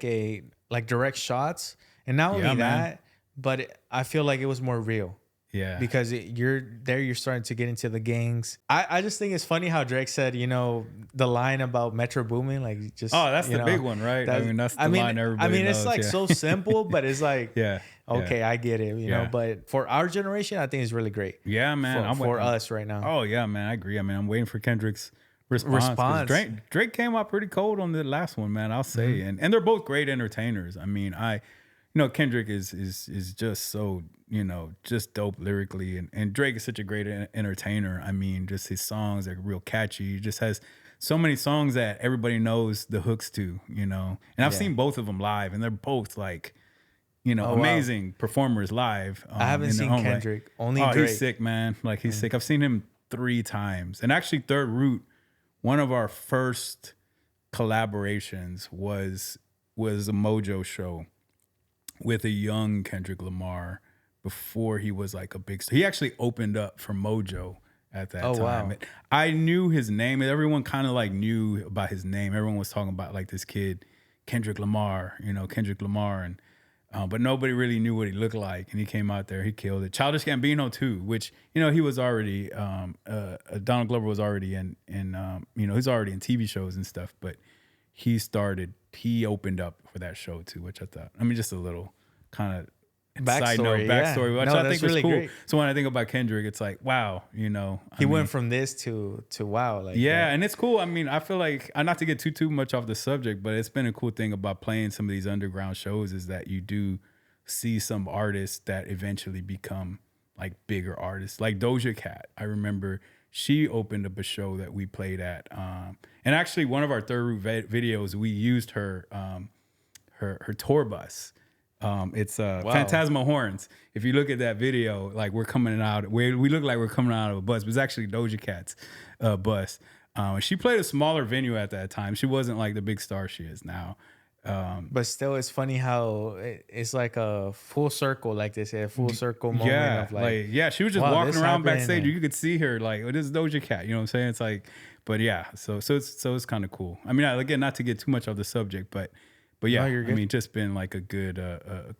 direct shots. And not Yeah, only man. that, but I feel like it was more real. Yeah. Because you're starting to get into the gangs. I just think it's funny how Drake said, you know, the line about Metro Boomin, like just Oh, that's you the know, big one, right? I mean, that's the line everybody it's loves. like Yeah. so simple, but it's like Yeah. okay, I get it, you know. Yeah. But for our generation, I think it's really great. Yeah, man. For us right now. Oh yeah, man. I agree. I mean, I'm waiting for Kendrick's response. 'Cause Drake came out pretty cold on the last one, man. I'll say, and they're both great entertainers. I mean, you know, Kendrick is just so, you know, just dope lyrically, and Drake is such a great entertainer. I mean, just his songs are real catchy. He just has so many songs that everybody knows the hooks to, you know. And I've seen both of them live, and they're both like, you know, amazing performers live. I haven't in their seen own right. Kendrick, only Oh, Drake. he's sick, man. Like, he's sick. I've seen him 3 times. And actually, Third Root, one of our first collaborations was a Mojo show with a young Kendrick Lamar before he was like a big star. He actually opened up for Mojo at that time. Wow. I knew his name. Everyone kind of like knew about his name. Everyone was talking about like this kid, Kendrick Lamar, you know, Kendrick Lamar. And but nobody really knew what he looked like. And he came out there, he killed it. Childish Gambino too, which, you know, he was already, Donald Glover was already in you know, he's already in TV shows and stuff, but he opened up for that show too, which I thought, I mean, just a little kind of side note, backstory, which I think was really cool. great. So when I think about Kendrick, it's like, wow, you know. He went from this to wow. Like yeah, that. and it's cool. I mean, I feel like, not to get too much off the subject, but it's been a cool thing about playing some of these underground shows is that you do see some artists that eventually become like bigger artists. Like Doja Cat, I remember she opened up a show that we played at. And actually one of our Third Root videos, we used her her tour bus. It's Phantasma Horns. If you look at that video, like we look like we're coming out of a bus, but it's actually Doja Cat's bus. She played a smaller venue at that time. She wasn't like the big star she is now. But still, it's funny how it's like a full circle, like they say, a full circle moment of like she was just wow, walking this around happened, backstage. and- You could see her like, oh, this is Doja Cat. You know what I'm saying? It's like, but yeah, so it's kind of cool. I mean, again, not to get too much off the subject, but yeah, No, you're I good. mean, just been like a good,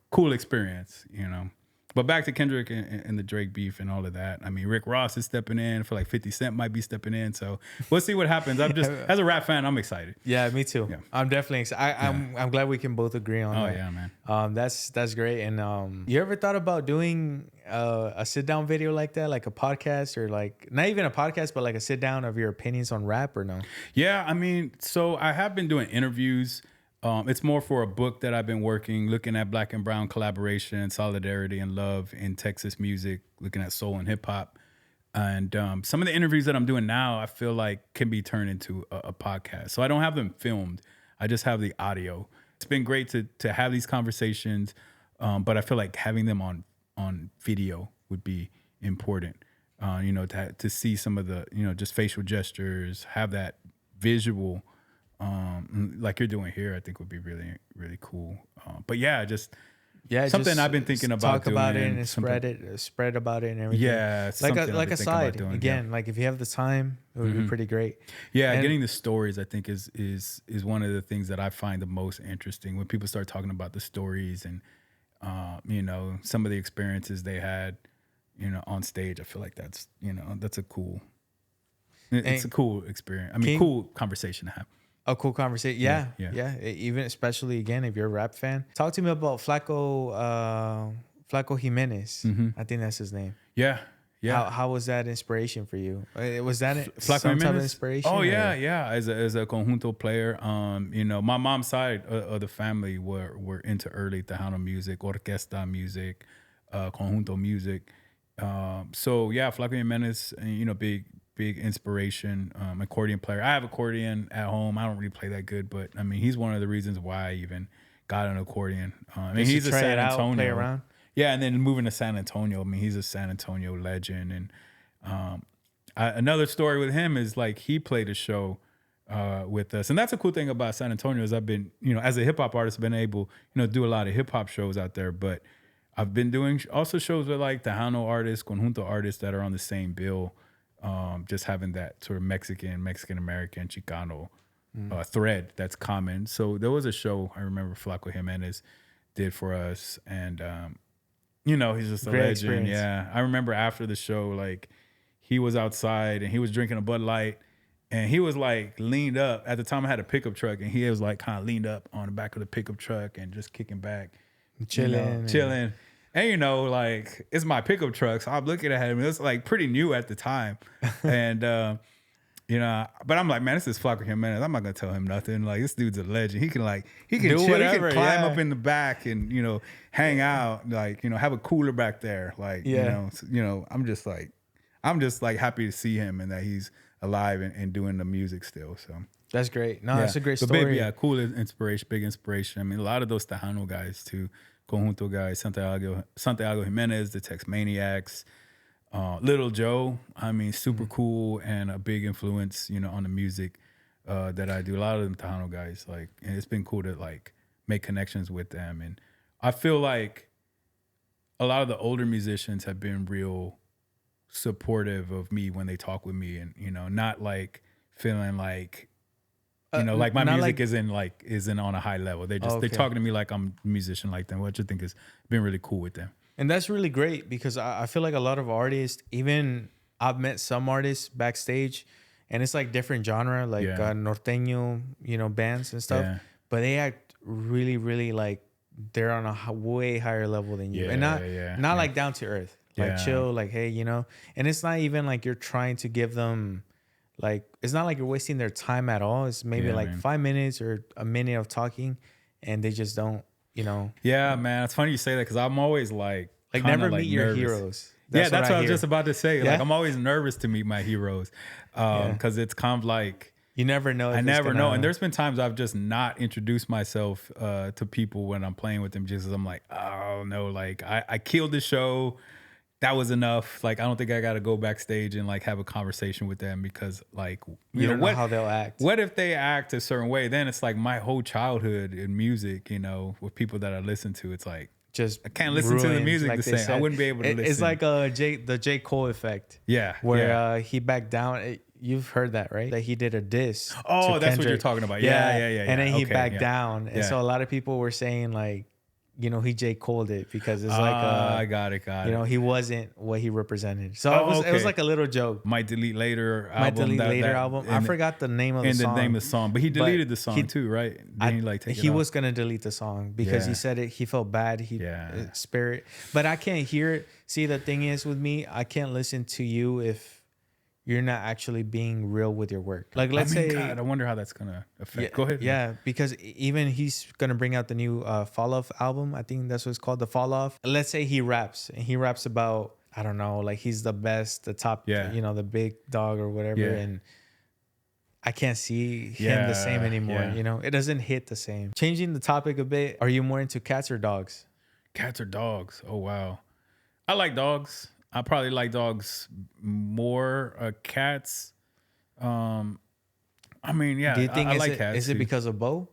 cool experience, you know. But back to Kendrick and the Drake beef and all of that. I mean, Rick Ross is stepping in. I feel like 50 Cent might be stepping in. So we'll see what happens. I'm just, as a rap fan, I'm excited. Yeah, me too. Yeah. I'm definitely excited. I'm glad we can both agree on that. Oh, yeah, man. That's great. And you ever thought about doing a sit down video like that, like a podcast, or like not even a podcast, but like a sit down of your opinions on rap, or no? Yeah, I mean, so I have been doing interviews. It's more for a book that I've been working, looking at Black and Brown collaboration, solidarity, and love in Texas music, looking at soul and hip hop. And some of the interviews that I'm doing now, I feel like can be turned into a podcast. So I don't have them filmed. I just have the audio. It's been great to have these conversations, but I feel like having them on video would be important. You know, to see some of the, you know, just facial gestures, have that visual, like you're doing here, I think would be really, really cool. But yeah, just something just I've been thinking about talk about doing, it and spread about it and everything. Yeah, it's like something I've been a thinking about side doing, again. yeah. Like if you have the time, it would be pretty great. Yeah, And- getting the stories, I think, is one of the things that I find the most interesting when people start talking about the stories and you know, some of the experiences they had, you know, on stage. I feel like that's a cool experience. I mean, cool conversation to have. A cool conversation. Yeah, Yeah, yeah. yeah. Even especially again, if you're a rap fan, talk to me about Flaco Jimenez. I think that's his name. Yeah, yeah. How was that inspiration for you? Was that Flaco some type of Jimenez. Oh inspiration? yeah, Or? yeah. As a conjunto player, you know, my mom's side of the family were into early Tejano music, orquesta music, conjunto music. So yeah, Flaco Jimenez, you know, big inspiration. Accordion player. I have accordion at home. I don't really play that good, but I mean, he's one of the reasons why I even got an accordion. I mean, Just to he's a try it San out, play Antonio. around. Yeah, and then moving to San Antonio. I mean, he's a San Antonio legend. And another story with him is like he played a show with us, and that's a cool thing about San Antonio is I've been, you know, as a hip hop artist, been able, you know, do a lot of hip hop shows out there, but I've been doing also shows with like Tejano artists, conjunto artists that are on the same bill, just having that sort of Mexican American, Chicano thread that's common. So there was a show I remember Flaco Jimenez did for us, and you know, he's just a Great legend. experience. Yeah. I remember after the show, like he was outside and he was drinking a Bud Light and he was like leaned up. At the time I had a pickup truck and he was like kind of leaned up on the back of the pickup truck and just kicking back, Chilling. you know, chilling. And you know, like it's my pickup truck. So I'm looking at him. It was like pretty new at the time. And you know, but I'm like, man, this is Flaco Jimenez. I'm not gonna tell him nothing. Like this dude's a legend. He can Do chill. whatever, He can climb yeah. up in the back and, you know, hang out. Like, you know, have a cooler back there. Like, Yeah. you know, I'm just like happy to see him and that he's alive and doing the music still. So That's great. No, yeah. that's a great But story. baby, yeah, cool inspiration, big inspiration. I mean, a lot of those Tejano guys too, conjunto guys, Santiago Jimenez, the Tex Maniacs. Little Joe, I mean, super cool and a big influence, you know, on the music that I do. A lot of them Tejano guys, like, and it's been cool to like make connections with them. And I feel like a lot of the older musicians have been real supportive of me when they talk with me, and you know, not like feeling like, you know, like my not music like- isn't on a high level. They're just they're Okay. talking to me like I'm a musician like them, which I think has been really cool with them. And that's really great because I feel like a lot of artists, even I've met some artists backstage, and it's like different genre, like Yeah. norteño, you know, bands and stuff. Yeah. But they act really, really like they're on a way higher level than you, and Yeah. not like down to earth, like Yeah. chill, like hey, you know. And it's not even like you're trying to give them, like it's not like you're wasting their time at all. It's maybe Yeah, like man. 5 minutes or a minute of talking, and they just don't, you know, Yeah, man. It's funny you say that because I'm always like kinda, never like, meet your nervous. heroes. That's what I was hear. just about to say. Yeah? Like I'm always nervous to meet my heroes because it's kind of like You never know. If I it's never know. gonna- And there's been times I've just not introduced myself to people when I'm playing with them just because I'm like, oh no, like I killed the show. That was enough. Like I don't think I got to go backstage and like have a conversation with them because like you don't know how they'll act. What if they act a certain way? Then it's like my whole childhood in music, you know, with people that I listen to. It's like Just I can't listen to the ruined, music like the they same. I said. wouldn't be able to listen. It's like the J. Cole effect. Yeah, Where yeah. he backed down. You've heard that, right? That he did a diss. Oh, to that's what you're Kendrick. talking about. Yeah. And then he Okay, backed yeah. down. And Yeah. so a lot of people were saying like, you know, he J. Cole'd it because it's like, I got it. you know, he wasn't what he represented. So Oh, it was okay. like a little joke. Might delete later. Might album, delete later album. I forgot the name of the and song. the name of the song, but he deleted the song he- too, right? Didn't he like take it he off? was gonna delete the song because he Yeah. said it. He felt bad. Yeah. Spirit, but I can't hear it. See, the thing is with me, I can't listen to you if you're not actually being real with your work. Like let's say, God, I wonder how that's gonna affect. Go ahead. yeah, because even he's gonna bring out the new Fall Off album. I think that's what it's called, the Fall Off. Let's say he raps and he raps about, I don't know, like he's the best, the top, Yeah. you know, the big dog or whatever, Yeah. and I can't see him the same Yeah, anymore. yeah. You know, it doesn't hit the same. Changing the topic a bit, are you more into cats or dogs? Cats or dogs? Oh wow, I like dogs. I probably like dogs more. Cats. I mean, yeah. Do you think I is like it, cats? is it too. because of Bo?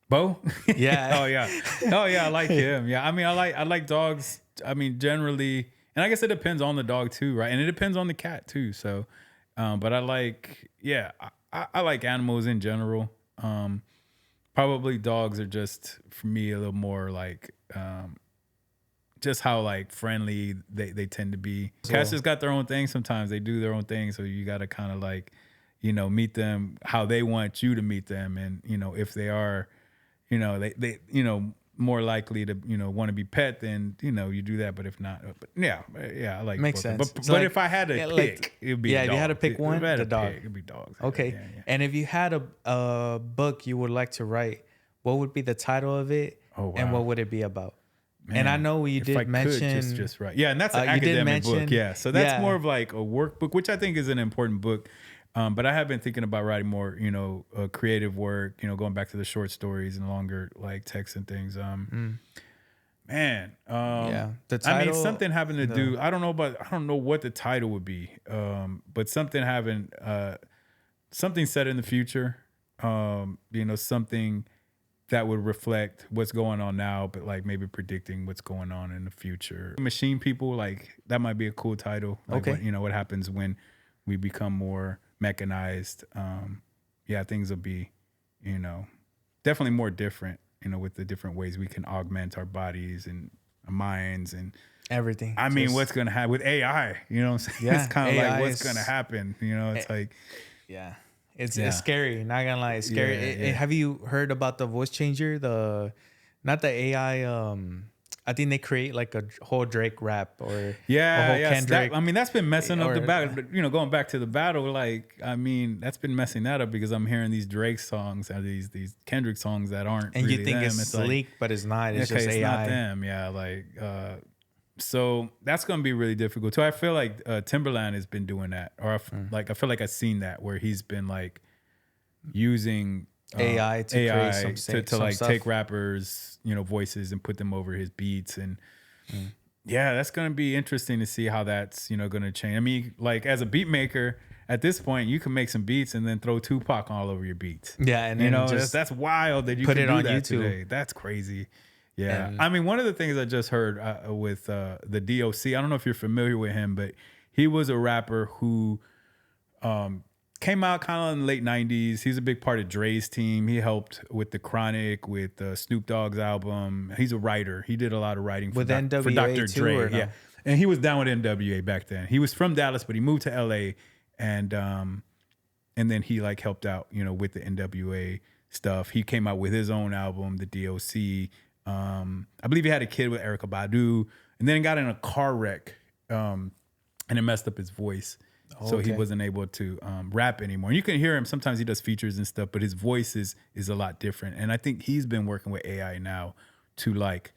Bo? Yeah. Oh yeah. Oh yeah. I like him. Yeah. I mean, I like dogs. I mean, generally, and I guess it depends on the dog too, right? And it depends on the cat too. So, but I like, yeah, I like animals in general. Probably dogs are just for me a little more like, just how like friendly they tend to be. Cats just got their own thing. Sometimes they do their own thing, so you got to kind of like, meet them how they want you to meet them. And, if they are, they more likely to, want to be pet, then, you do that. But if not, but yeah, I like Makes both of them. sense. But, So, but like, if I had to yeah, pick, like, it'd be yeah, a if dog. you had to pick one, if I had the to dog. pick, it'd be dogs. Okay. Yeah. And if you had a book you would like to write, what would be the title of it? Oh, And wow. what would it be about? Man, and I know you if did I could mention just right. Yeah, and that's an you did academic book. mention- Yeah, so that's yeah. more of like a workbook, which I think is an important book. But I have been thinking about writing more, creative work. Going back to the short stories and longer like texts and things. Man, yeah. The I mean, title, something having to do. I don't know what the title would be. But something having something set in the future. Something that would reflect what's going on now, but like maybe predicting what's going on in the future. Machine people, like that might be a cool title. Like Okay. what happens when we become more mechanized. Things will be, definitely more different, with the different ways we can augment our bodies and our minds and everything. I mean, Just- what's going to happen with AI, what I'm saying? Yeah, It's kind of AI like what's is- going to happen, it's like, yeah. It's Yeah. scary. Not gonna lie, it's scary. Yeah. Have you heard about the voice changer? Not the AI. I think they create like a whole Drake rap or a whole Kendrick. that's been messing up the or- battle. But, going back to the battle, that's been messing that up because I'm hearing these Drake songs and these Kendrick songs that aren't. and really you think them. it's sleek, but it's not. It's okay, just it's AI. not them. Yeah, so that's gonna be really difficult too. I feel like Timberland has been doing that, or I feel like I've seen that where he's been like using AI to create some to some like stuff. take rappers, voices and put them over his beats and. Yeah, that's gonna be interesting to see how that's gonna change. I mean, like as a beat maker, at this point, you can make some beats and then throw Tupac all over your beats. Yeah, and then just that's wild that you put can it do on that YouTube. today. That's crazy. Yeah, And- I mean, one of the things I just heard with the DOC, I don't know if you're familiar with him, but he was a rapper who came out kind of in the late 90s. He's a big part of Dre's team. He helped with The Chronic, with Snoop Dogg's album. He's a writer. He did a lot of writing for, With for NWA Dr. too, Dre. or no? Yeah. And he was down with NWA back then. He was from Dallas, but he moved to LA and then he like helped out, with the NWA stuff. He came out with his own album, the DOC. I believe he had a kid with Erykah Badu, and then got in a car wreck, and it messed up his voice. So he Okay. wasn't able to rap anymore. And you can hear him. Sometimes he does features and stuff, but his voice is a lot different. And I think he's been working with AI now to like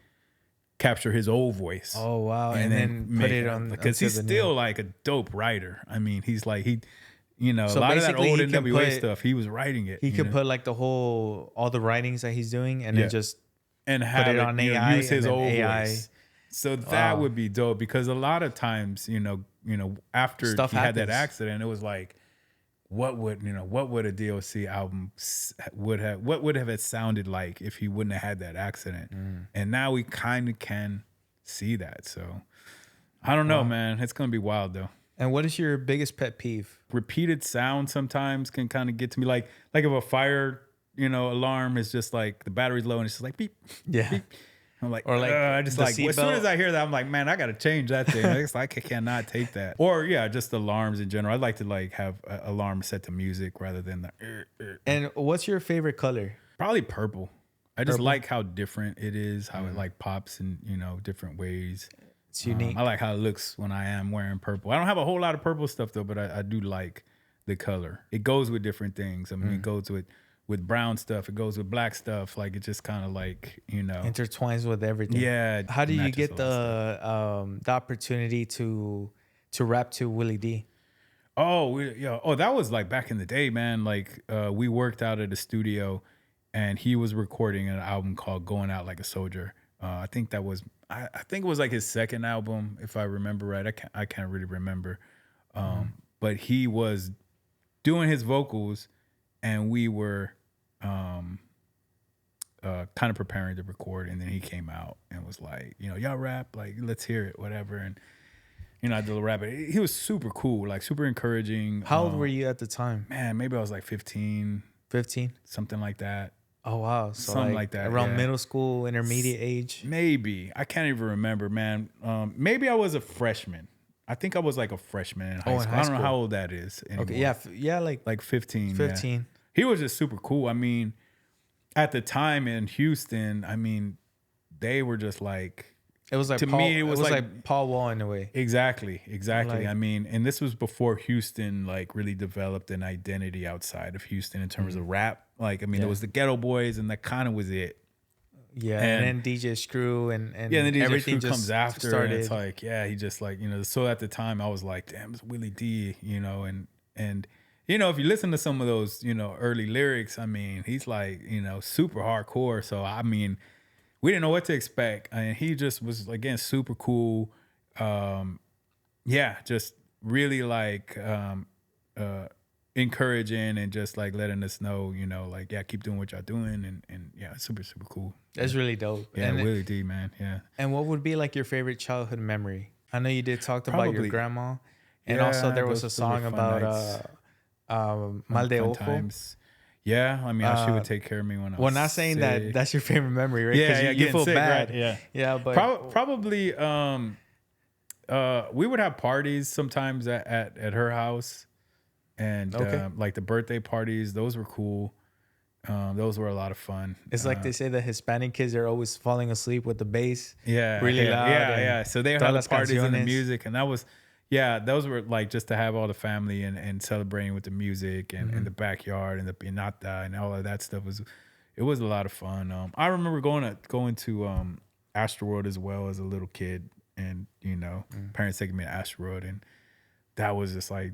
capture his old voice. Oh wow! And then put make it on because onto he's the still new- like a dope writer. I mean, he's like a So lot of that basically old he can NWA put- stuff. He was writing it. He you could know? put like all the writings that he's doing, and Yeah. then just and have it it on on AI use his and then old AI. voice. So that Wow. would be dope because a lot of times, after Stuff he had that happens. accident, it was like, what would a DOC album what would have it sounded like if he wouldn't have had that accident? And now we kind of can see that. So I don't know, man. It's gonna be wild though. And what is your biggest pet peeve? Repeated sound sometimes can kind of get to me. Like if a fire, alarm is just like the battery's low and it's just like beep. Yeah. Beep. I'm like, Or like I just the like as soon seatbelt. as I hear that, I'm like, man, I gotta change that thing. It's like I cannot take that. Or yeah, just alarms in general. I'd like to like have an alarm set to music rather than the And what's your favorite color? probably purple. I just Purple? like how different it is, how it like pops in different ways. It's unique. I like how it looks when I am wearing purple. I don't have a whole lot of purple stuff though, but I do like the color. It goes with different things. I mean, it goes with brown stuff. It goes with black stuff. Like it just kind of like Intertwines with everything. yeah. How do you matches get a lot of stuff. the opportunity to rap to Willie D? Oh, that was like back in the day, man. Like we worked out at a studio, and he was recording an album called "Going Out Like a Soldier." I think that was, I think it was like his second album, if I remember right. I can't really remember, but he was doing his vocals, and we were kind of preparing to record, and then he came out and was like, y'all rap, like let's hear it, whatever, and. I did a rap. He was super cool, like super encouraging. How old were you at the time? Man, maybe I was like 15, 15? something like that. Oh wow. So Something like that, Around yeah. middle school, intermediate age. Maybe. I can't even remember, man. Maybe I was a freshman. I think I was like a freshman in high Oh, in school. high I don't know school. how old that is anymore. Okay, yeah, yeah, Like 15. Yeah. 15. He was just super cool. I mean, at the time in Houston, I mean, they were just like, It was like to Paul. me, it was like Paul Wall in a way. exactly. Like- I mean, and this was before Houston like really developed an identity outside of Houston in terms of rap. Like, I mean, there was the Ghetto Boys, and that kind of was it. Yeah, And- and then DJ Screw and Yeah, and then DJ everything Screw just comes after, started. and it's like, yeah, he just like, so at the time I was like, damn, it's Willie D, and if you listen to some of those, early lyrics, I mean, he's like, super hardcore. So I mean, we didn't know what to expect, and he just was again super cool. Yeah, just really like encouraging and just like letting us know, like, yeah, keep doing what y'all doing, and yeah, super super cool. That's really dope. Yeah, and, Willie D, man. Yeah. and what would be like your favorite childhood memory? I know you did talk about your Probably- grandma, and Yeah, also there was those a were song fun about nights. Mal de Fun Ojo. times. Yeah, I mean, she would take care of me when I was Well, not saying that sick. that's your favorite memory, right? Yeah, 'Cause yeah, you getting feel sick, bad. right, yeah. Yeah, but Probably we would have parties sometimes at her house, and Okay. like the birthday parties, those were cool. Those were a lot of fun. it's like they say the Hispanic kids are always falling asleep with the bass. Yeah, really yeah, loud Yeah, and yeah. So they would todas have las the parties and the canciones. music, and that was, yeah, those were like just to have all the family and celebrating with the music and the backyard and the pinata and all of that stuff it was a lot of fun. I remember going to Astroworld as well as a little kid, and parents taking me to Astroworld, and that was just like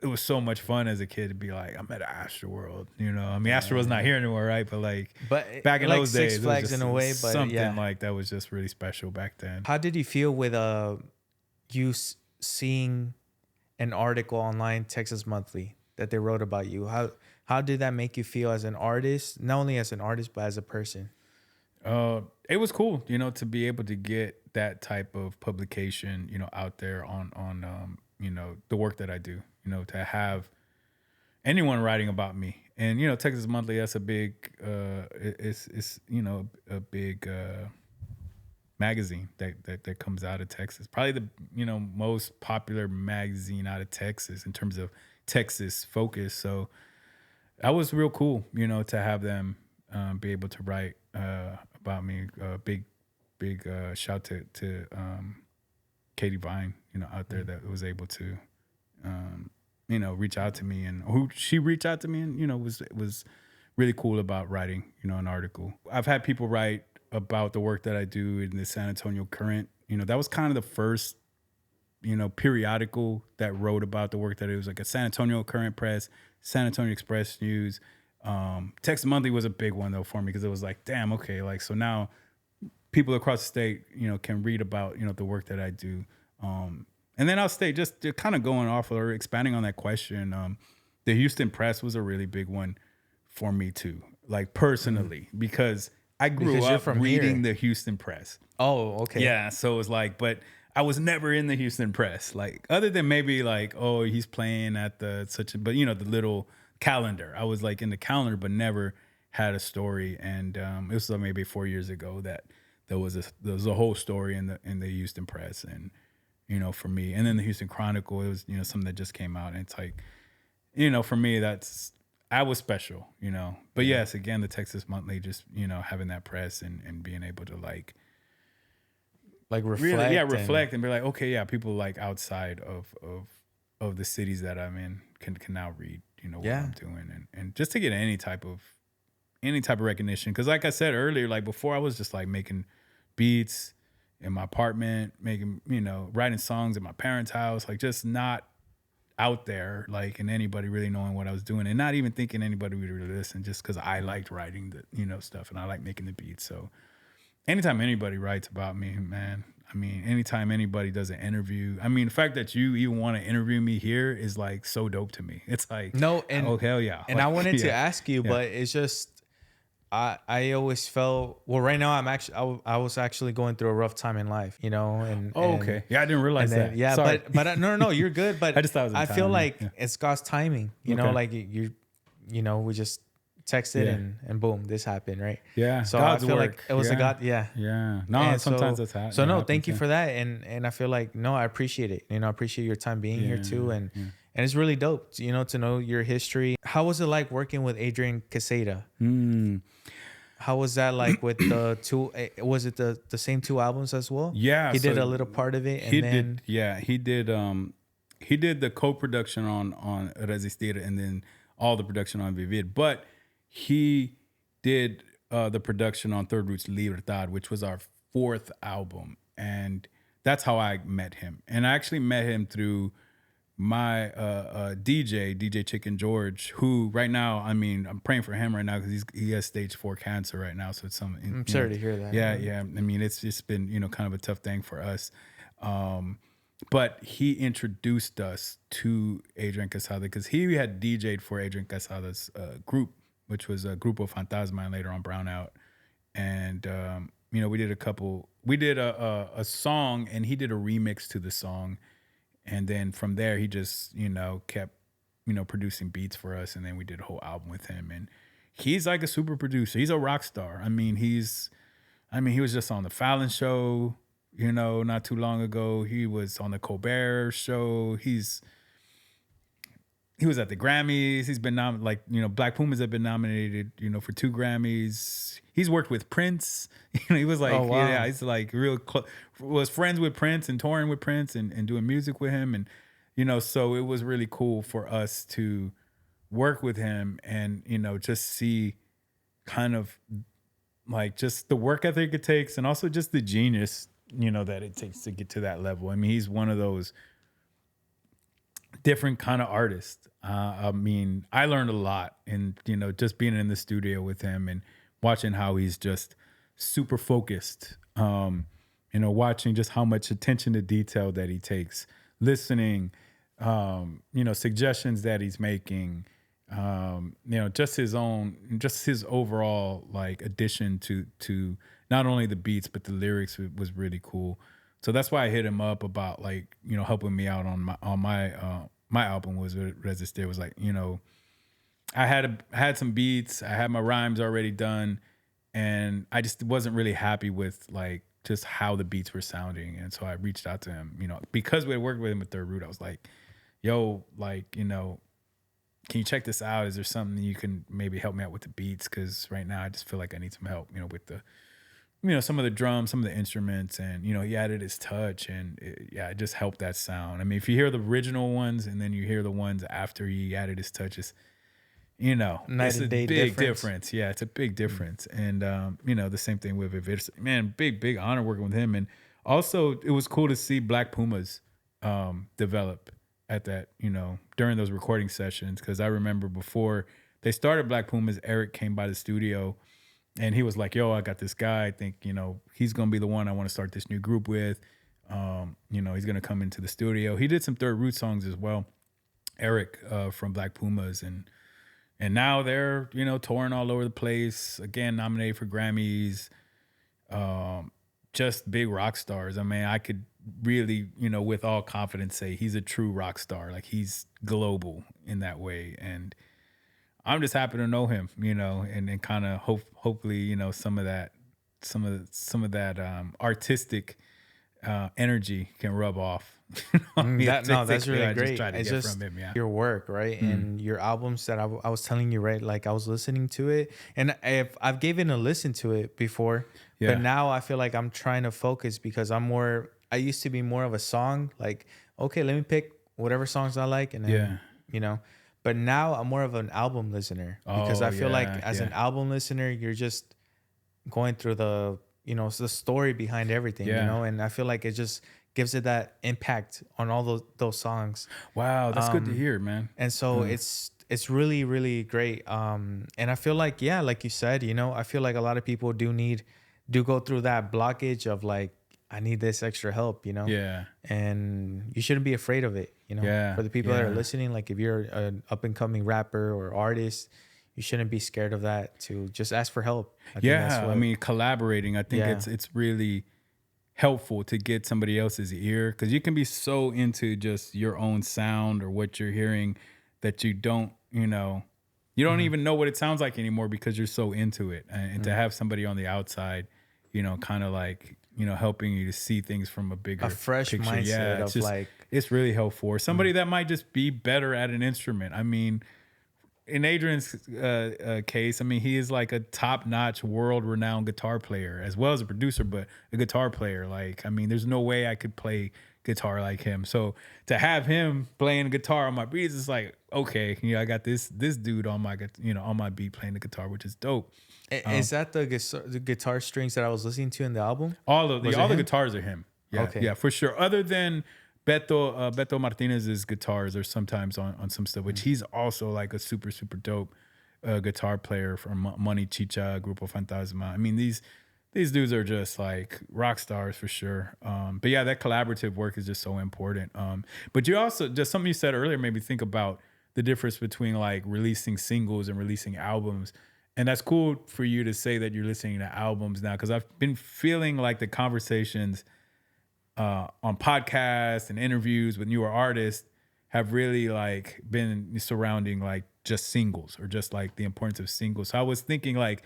it was so much fun as a kid to be like, I'm at Astroworld. I mean, Astroworld's not here anymore, right? But like, But back in like those Six days, it was Flags just in a way, but something yeah. like that was just really special back then. How did you feel with seeing an article online, Texas Monthly, that they wrote about you? How did that make you feel as an artist? Not only as an artist, but as a person. It was cool, to be able to get that type of publication, out there on the work that I do, to have anyone writing about me. And, Texas Monthly, that's a big, it's a big magazine that comes out of Texas. Probably the, most popular magazine out of Texas in terms of Texas focus. So that was real cool, to have them be able to write about me. Big shout to Katie Vine, out there that was able to, reach out to me, and who she reached out to me, and was really cool about writing, an article. I've had people write about the work that I do in the San Antonio Current. That was kind of the first, periodical that wrote about the work that it was like a San Antonio Current Press, San Antonio Express News. Texas Monthly was a big one though for me, because it was like, damn, okay, like, so now people across the state, can read about, the work that I do. And then I'll stay just kind of going off or expanding on that question. The Houston Press was a really big one for me too, like personally, because I grew Because you're up from reading here. the Houston Press. Oh, okay. Yeah, so it's like, but I was never in the Houston Press, like other than maybe like, oh, he's playing at the but the little calendar. I was like in the calendar, but never had a story. And it was maybe 4 years ago that there was a whole story in the Houston Press, and for me, and then the Houston Chronicle, it was something that just came out, and it's like, for me, I was special, But yes, again, the Texas Monthly, just having that press and being able to like reflect. really, and- reflect and be like, okay, yeah, people like outside of the cities that I'm in can now read, what Yeah. I'm doing, and just to get any type of recognition. Because like I said earlier, like before, I was just like making beats in my apartment, making writing songs at my parents' house, like just not out there, like, and anybody really knowing what I was doing, and not even thinking anybody would really listen, just because I liked writing the stuff, and I like making the beats. So anytime anybody writes about me, man, I mean, anytime anybody does an interview, I mean, the fact that you even want to interview me here is like so dope to me. It's like, No, and oh hell yeah. And Like, I wanted to yeah. ask you, but it's just I always felt, well, right now I was actually going through a rough time in life, and Oh, okay. Yeah, I didn't realize and then, that. yeah, Sorry. but no, you're good. But I just thought it was in I feel time, like yeah. it's God's timing, Okay. like we just texted Yeah. and boom, this happened, right? Yeah. So I God's feel like work. it was a Yeah. God, yeah. Yeah. No, And sometimes so, that's so it no, happens. thank you Yeah. for that, and I feel like no, I appreciate it. I appreciate your time being here too, Yeah. Yeah. and it's really dope, to know your history. How was it like working with Adrian Caseta? Mm. How was that like with the two? Was it the same two albums as well? Yeah. He did So a little part of it, he and did. then Yeah. He did the co-production on Resistir and then all the production on Vivid. But he did the production on Third Roots Libertad, which was our fourth album. And that's how I met him. And I actually met him through my DJ Chicken George, who right now, I mean, I'm praying for him right now because he has stage 4 cancer right now. So it's I'm sorry to hear that. yeah, yeah. I mean, it's just been, kind of a tough thing for us. But he introduced us to Adrian Casada because he had DJ'd for Adrian Casada's group, which was a Grupo Fantasma and later on Brownout. And, we did a song and he did a remix to the song. And then from there, he just, kept, producing beats for us. And then we did a whole album with him. And he's like a super producer. He's a rock star. He was just on the Fallon show, not too long ago. He was on the Colbert show. He was at the Grammys. He's been Black Pumas have been nominated, for 2 Grammys. He's worked with Prince. He was like, Oh, wow. yeah, he's like was friends with Prince and touring with Prince and doing music with him. And, so it was really cool for us to work with him and, just see kind of like just the work ethic it takes and also just the genius, that it takes to get to that level. I mean, he's one of those different kind of artist. I learned a lot and, just being in the studio with him and watching how he's just super focused, watching just how much attention to detail that he takes, listening, suggestions that he's making, just his overall like addition to not only the beats, but the lyrics was really cool. So that's why I hit him up about like, helping me out on my album was Resistir. Was like, I had some beats, I had my rhymes already done, and I just wasn't really happy with like just how the beats were sounding. And so I reached out to him, because we had worked with him at Third Root. I was like, yo, like, can you check this out? Is there something you can maybe help me out with the beats? Because right now I just feel like I need some help, with the some of the drums, some of the instruments, and he added his touch, and it just helped that sound. I mean, if you hear the original ones and then you hear the ones after he added his touches, Night it's a and day big difference. difference. Yeah, it's a big difference. And the same thing with Vivid. Man, big honor working with him. And also, it was cool to see Black Pumas develop at that, during those recording sessions. Because I remember before they started Black Pumas, Eric came by the studio. And he was like, yo, I got this guy. I think, he's going to be the one I want to start this new group with. He's going to come into the studio. He did some Third Root songs as well. Eric from Black Pumas. And now they're, touring all over the place. Again, nominated for Grammys. Just big rock stars. I mean, I could really, with all confidence say he's a true rock star. Like he's global in that way. And I'm just happy to know him, and kind of hopefully, some of that artistic energy can rub off. That's really I just great. try to It's get just from him, yeah. your work, right? And your albums that I was telling you, right? Like I was listening to it, and I've given a listen to it before, Yeah. but now I feel like I'm trying to focus because I used to be more of a song, like, okay, let me pick whatever songs I like, and then, but now I'm more of an album listener because Oh, I feel like yeah, as an yeah. album listener, you're just going through the the story behind everything, Yeah. and I feel like it just gives it that impact on all those songs. Wow, that's good to hear, man. And so it's really really great. And I feel like, yeah, like you said, I feel like a lot of people do go through that blockage of like, I need this extra help, Yeah. and you shouldn't be afraid of it, Yeah, for the people that are yeah. listening. Like if you're an up and coming rapper or artist, you shouldn't be scared of that, to just ask for help. I think that's Yeah, what, I mean, collaborating. I think Yeah. it's really helpful to get somebody else's ear because you can be so into just your own sound or what you're hearing that you don't, You don't even know what it sounds like anymore because you're so into it. And to have somebody on the outside, kind of like, helping you to see things from a bigger A fresh picture. mindset Yeah, it's of just, like, it's really helpful. Or somebody that might just be better at an instrument. I mean, in Adrian's case, I mean, he is like a top-notch, world-renowned guitar player, as well as a producer, but a guitar player. Like, I mean, there's no way I could play guitar like him. So to have him playing guitar on my beats, it's like, okay, I got this dude on my, on my beat playing the guitar, which is dope. is that the guitar strings that I was listening to in the album? All Was it the him? guitars are him. Yeah, Okay. yeah, for sure. Other than Beto Martinez's guitars are sometimes on some stuff, which he's also like a super dope guitar player from Money Chicha, Grupo Fantasma. I mean, these dudes are just like rock stars for sure. But yeah, that collaborative work is just so important. But you also, just something you said earlier made me think about the difference between like releasing singles and releasing albums. And that's cool for you to say that you're listening to albums now, because I've been feeling like the conversations on podcasts and interviews with newer artists have really like been surrounding like just singles, or just like the importance of singles. So I was thinking like,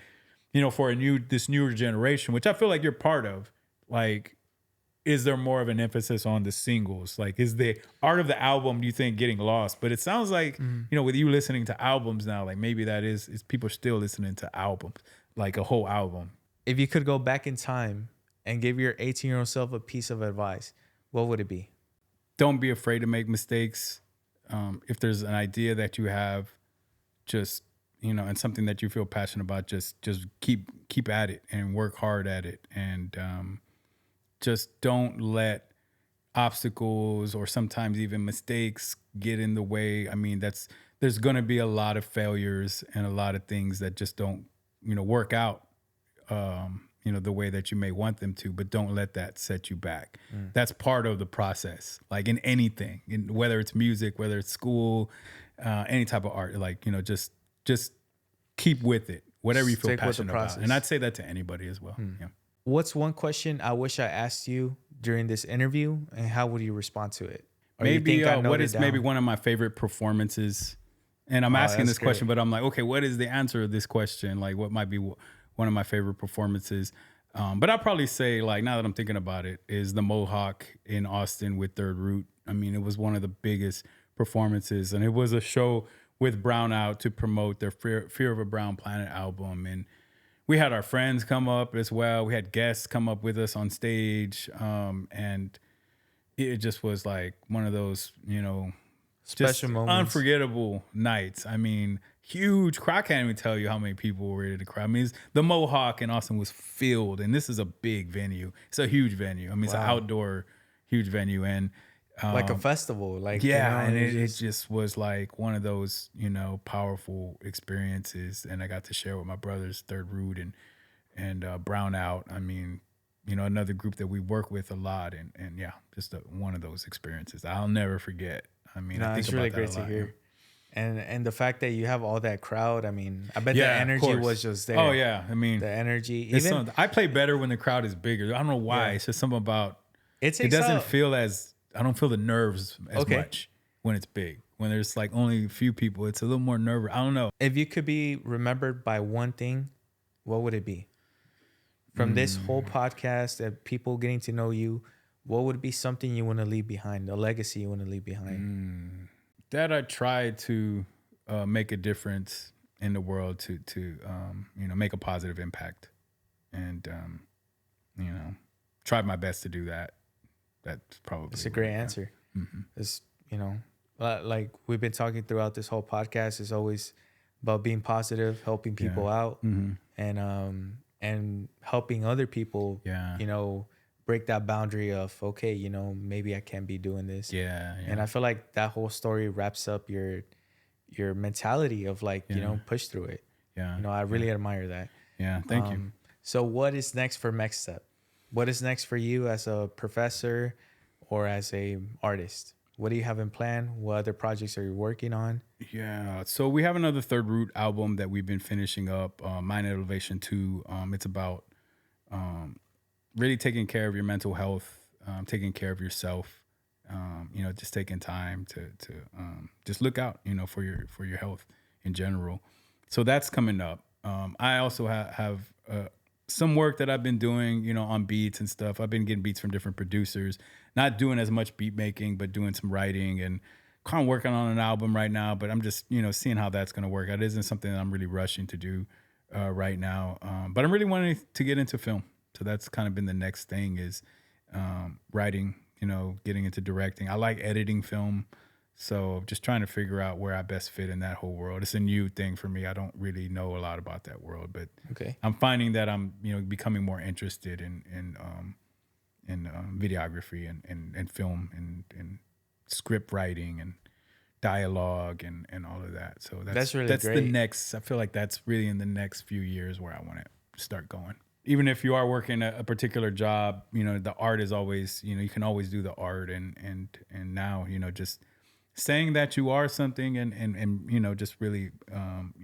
for this newer generation, which I feel like you're part of, like, is there more of an emphasis on the singles? Like, is the art of the album, do you think, getting lost? But it sounds like, with you listening to albums now, like maybe that is people still listening to albums, like a whole album. If you could go back in time and give your 18-year-old self a piece of advice, what would it be? Don't be afraid to make mistakes. If there's an idea that you have, just, and something that you feel passionate about, just keep at it and work hard at it. And just don't let obstacles or sometimes even mistakes get in the way. I mean, there's going to be a lot of failures and a lot of things that just don't, work out, the way that you may want them to, but don't let that set you back. That's part of the process, like in anything, whether it's music, whether it's school, any type of art, like, just keep with it, whatever you feel Stick with the passionate about. process. And I'd say that to anybody as well. Yeah. What's one question I wish I asked you during this interview, and how would you respond to it? Or you Maybe think I what noted is down? maybe one of my favorite performances? And I'm asking that's this question, great. but I'm like, okay, what is the answer of this question? Like, what might be one of my favorite performances? But I'll probably say, like, now that I'm thinking about it, is the Mohawk in Austin with Third Root. I mean, it was one of the biggest performances, and it was a show with Brown Out to promote their Fear of a Brown Planet album. And we had our friends come up as well. We had guests come up with us on stage. And it just was like one of those, Special just moments. unforgettable nights. I mean, huge crowd. I can't even tell you how many people were ready to cry. I mean, the Mohawk in Austin was filled, and this is a big venue. It's a huge venue. I mean, it's an outdoor huge venue. And like a festival. Like, yeah, and it's it just was like one of those, powerful experiences. And I got to share with my brothers, Third Root and Brown Out. I mean, another group that we work with a lot. And yeah, just one of those experiences I'll never forget. I mean, I think it's about really that great a to lot. hear. And the fact that you have all that crowd, I mean, I bet the Yeah, of energy course. was just there. Oh yeah, I mean, The energy. it's Even I play better when the crowd is bigger. I don't know why. Yeah. It's just something about it it takes doesn't out, feel as, I don't feel the nerves as Okay. much when it's big. When there's like only a few people, it's a little more nerve. I don't know. if you could be remembered by one thing, what would it be? From this whole podcast and people getting to know you, what would be something you want to leave behind, a legacy you want to leave behind? That I try to make a difference in the world, to make a positive impact, and try my best to do that. That's probably It's a great answer. It's, like we've been talking throughout this whole podcast, is always about being positive, helping people out, and helping other people, Yeah. break that boundary of, okay, maybe I can't be doing this. Yeah, And I feel like that whole story wraps up your mentality of like, push through it. yeah, I really admire that. yeah. Thank you. So what is next for Mexstep? What is next for you as a professor or as a artist? What do you have in plan? What other projects are you working on? Yeah, so we have another Third Root album that we've been finishing up, Mind Elevation 2. It's about really taking care of your mental health, taking care of yourself, just taking time to just look out, for your health, in general. So that's coming up. I also have some work that I've been doing, you know, on beats and stuff. I've been getting beats from different producers, not doing as much beat making, but doing some writing and kind of working on an album right now. But I'm just, you know, seeing how that's going to work. It isn't something that I'm really rushing to do right now. But I'm really wanting to get into film. So that's kind of been the next thing is writing, you know, getting into directing. I like editing film. So just trying to figure out where I best fit in that whole world. It's a new thing for me. I don't really know a lot about that world, but I'm finding that I'm, you know, becoming more interested in videography and film and script writing and dialogue and all of that. So that's really that's great. the next. I feel like that's really in the next few years where I want to start going. Even if you are working a particular job, you know, the art is always, you know, you can always do the art and now, you know, just saying that you are something and you know, just really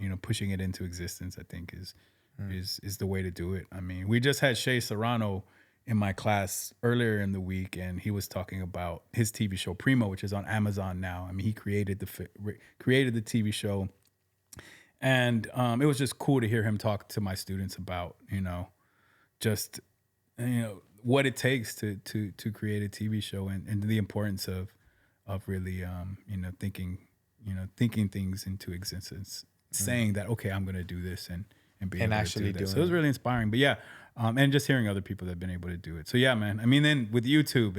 you know, pushing it into existence, I think is the way to do it. I mean, we just had Shea Serrano in my class earlier in the week, and he was talking about his TV show Primo, which is on Amazon now. I mean, he created the TV show, and it was just cool to hear him talk to my students about, you know, just, you know, what it takes to create a TV show and the importance of really you know, thinking things into existence, saying that, okay, I'm going to do this and be able actually to do that. So doing it was really inspiring. But yeah, and just hearing other people that have been able to do it. So yeah, man. I mean, then with YouTube,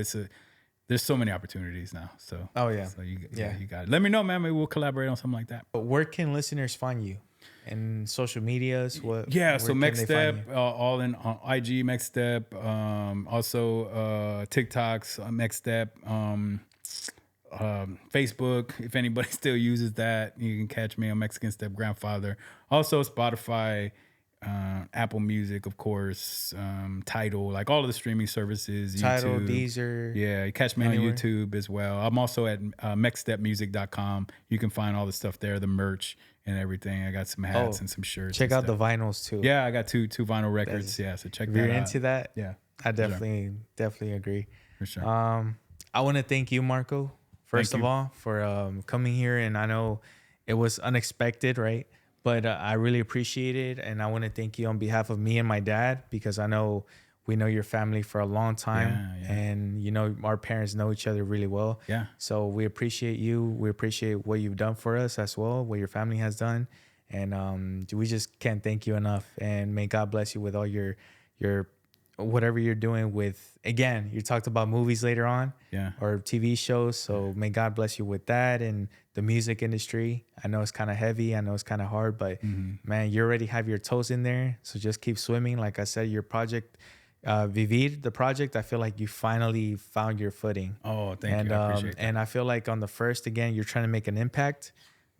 there's so many opportunities now. So Oh yeah. so you got it. Let me know, man. Maybe we'll collaborate on something like that. But where can listeners find you? And social medias? Yeah, so Mexstep, you? all in on IG, Mexstep, also TikToks, Mexstep, Facebook. If anybody still uses that, you can catch me on Mexican Step Grandfather. Also Spotify, Apple Music, of course, Tidal, like all of the streaming services. Tidal, YouTube. Deezer. Yeah, you catch me anywhere. on YouTube as well. I'm also at mexstepmusic.com. You can find all the stuff there, the merch and everything. I got some hats and some shirts. Check out the vinyls too. Yeah, I got two vinyl records. So check If that out. you're into that, Yeah, I definitely agree. for sure. I want to thank you, Marco, first of all, for coming here. And I know it was unexpected, right? But I really appreciate it. And I want to thank you on behalf of me and my dad, because I know we know your family for a long time. Yeah. And, you know, our parents know each other really well. Yeah. So we appreciate you. We appreciate what you've done for us as well, what your family has done. And we just can't thank you enough. And may God bless you with all your whatever you're doing with, again, you talked about movies later on, or TV shows. So may God bless you with that and the music industry. I know it's kind of heavy. I know it's kind of hard, but man, you already have your toes in there. So just keep swimming. Like I said, your project, Vivir, the project, I feel like you finally found your footing. Oh, thank you. I appreciate that. And I feel like on the first, again, you're trying to make an impact,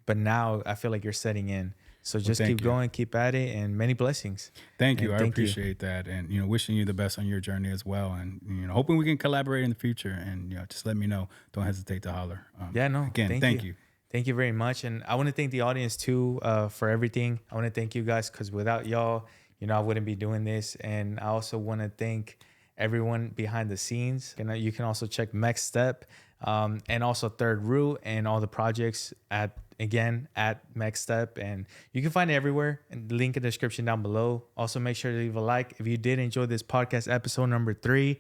but now I feel like you're setting in. So just keep going, keep at it, and many blessings. Thank you. I appreciate that. And, you know, wishing you the best on your journey as well. And, you know, hoping we can collaborate in the future. And, you know, just let me know. Don't hesitate to holler. Again, thank you. Thank you very much. And I want to thank the audience too for everything. I want to thank you guys, because without y'all, you know, I wouldn't be doing this. And I also want to thank everyone behind the scenes. And you can also check Mexstep and also Third Root and all the projects at Mexstep, and you can find it everywhere, and the link in the description down below. Also, make sure to leave a like if you did enjoy this podcast episode number 3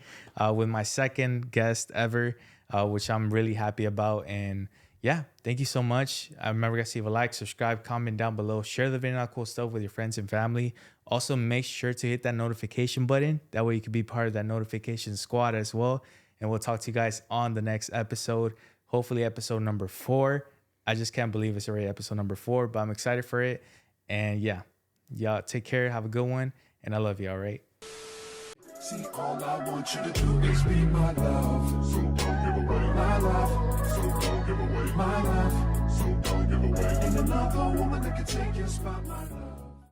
with my second guest ever, which I'm really happy about. And yeah, thank you so much. Remember, guys, leave a like, subscribe, comment down below, share the video, cool stuff with your friends and family. Also, make sure to hit that notification button. That way you can be part of that notification squad as well. And we'll talk to you guys on the next episode, hopefully episode number 4. I just can't believe it's already episode number 4, but I'm excited for it. And yeah, y'all take care. Have a good one. And I love you. All right. See, all I want you to do is be my love. So don't give away my love. So don't give away my love. So don't give away. Ain't another woman that can take your spot, my love.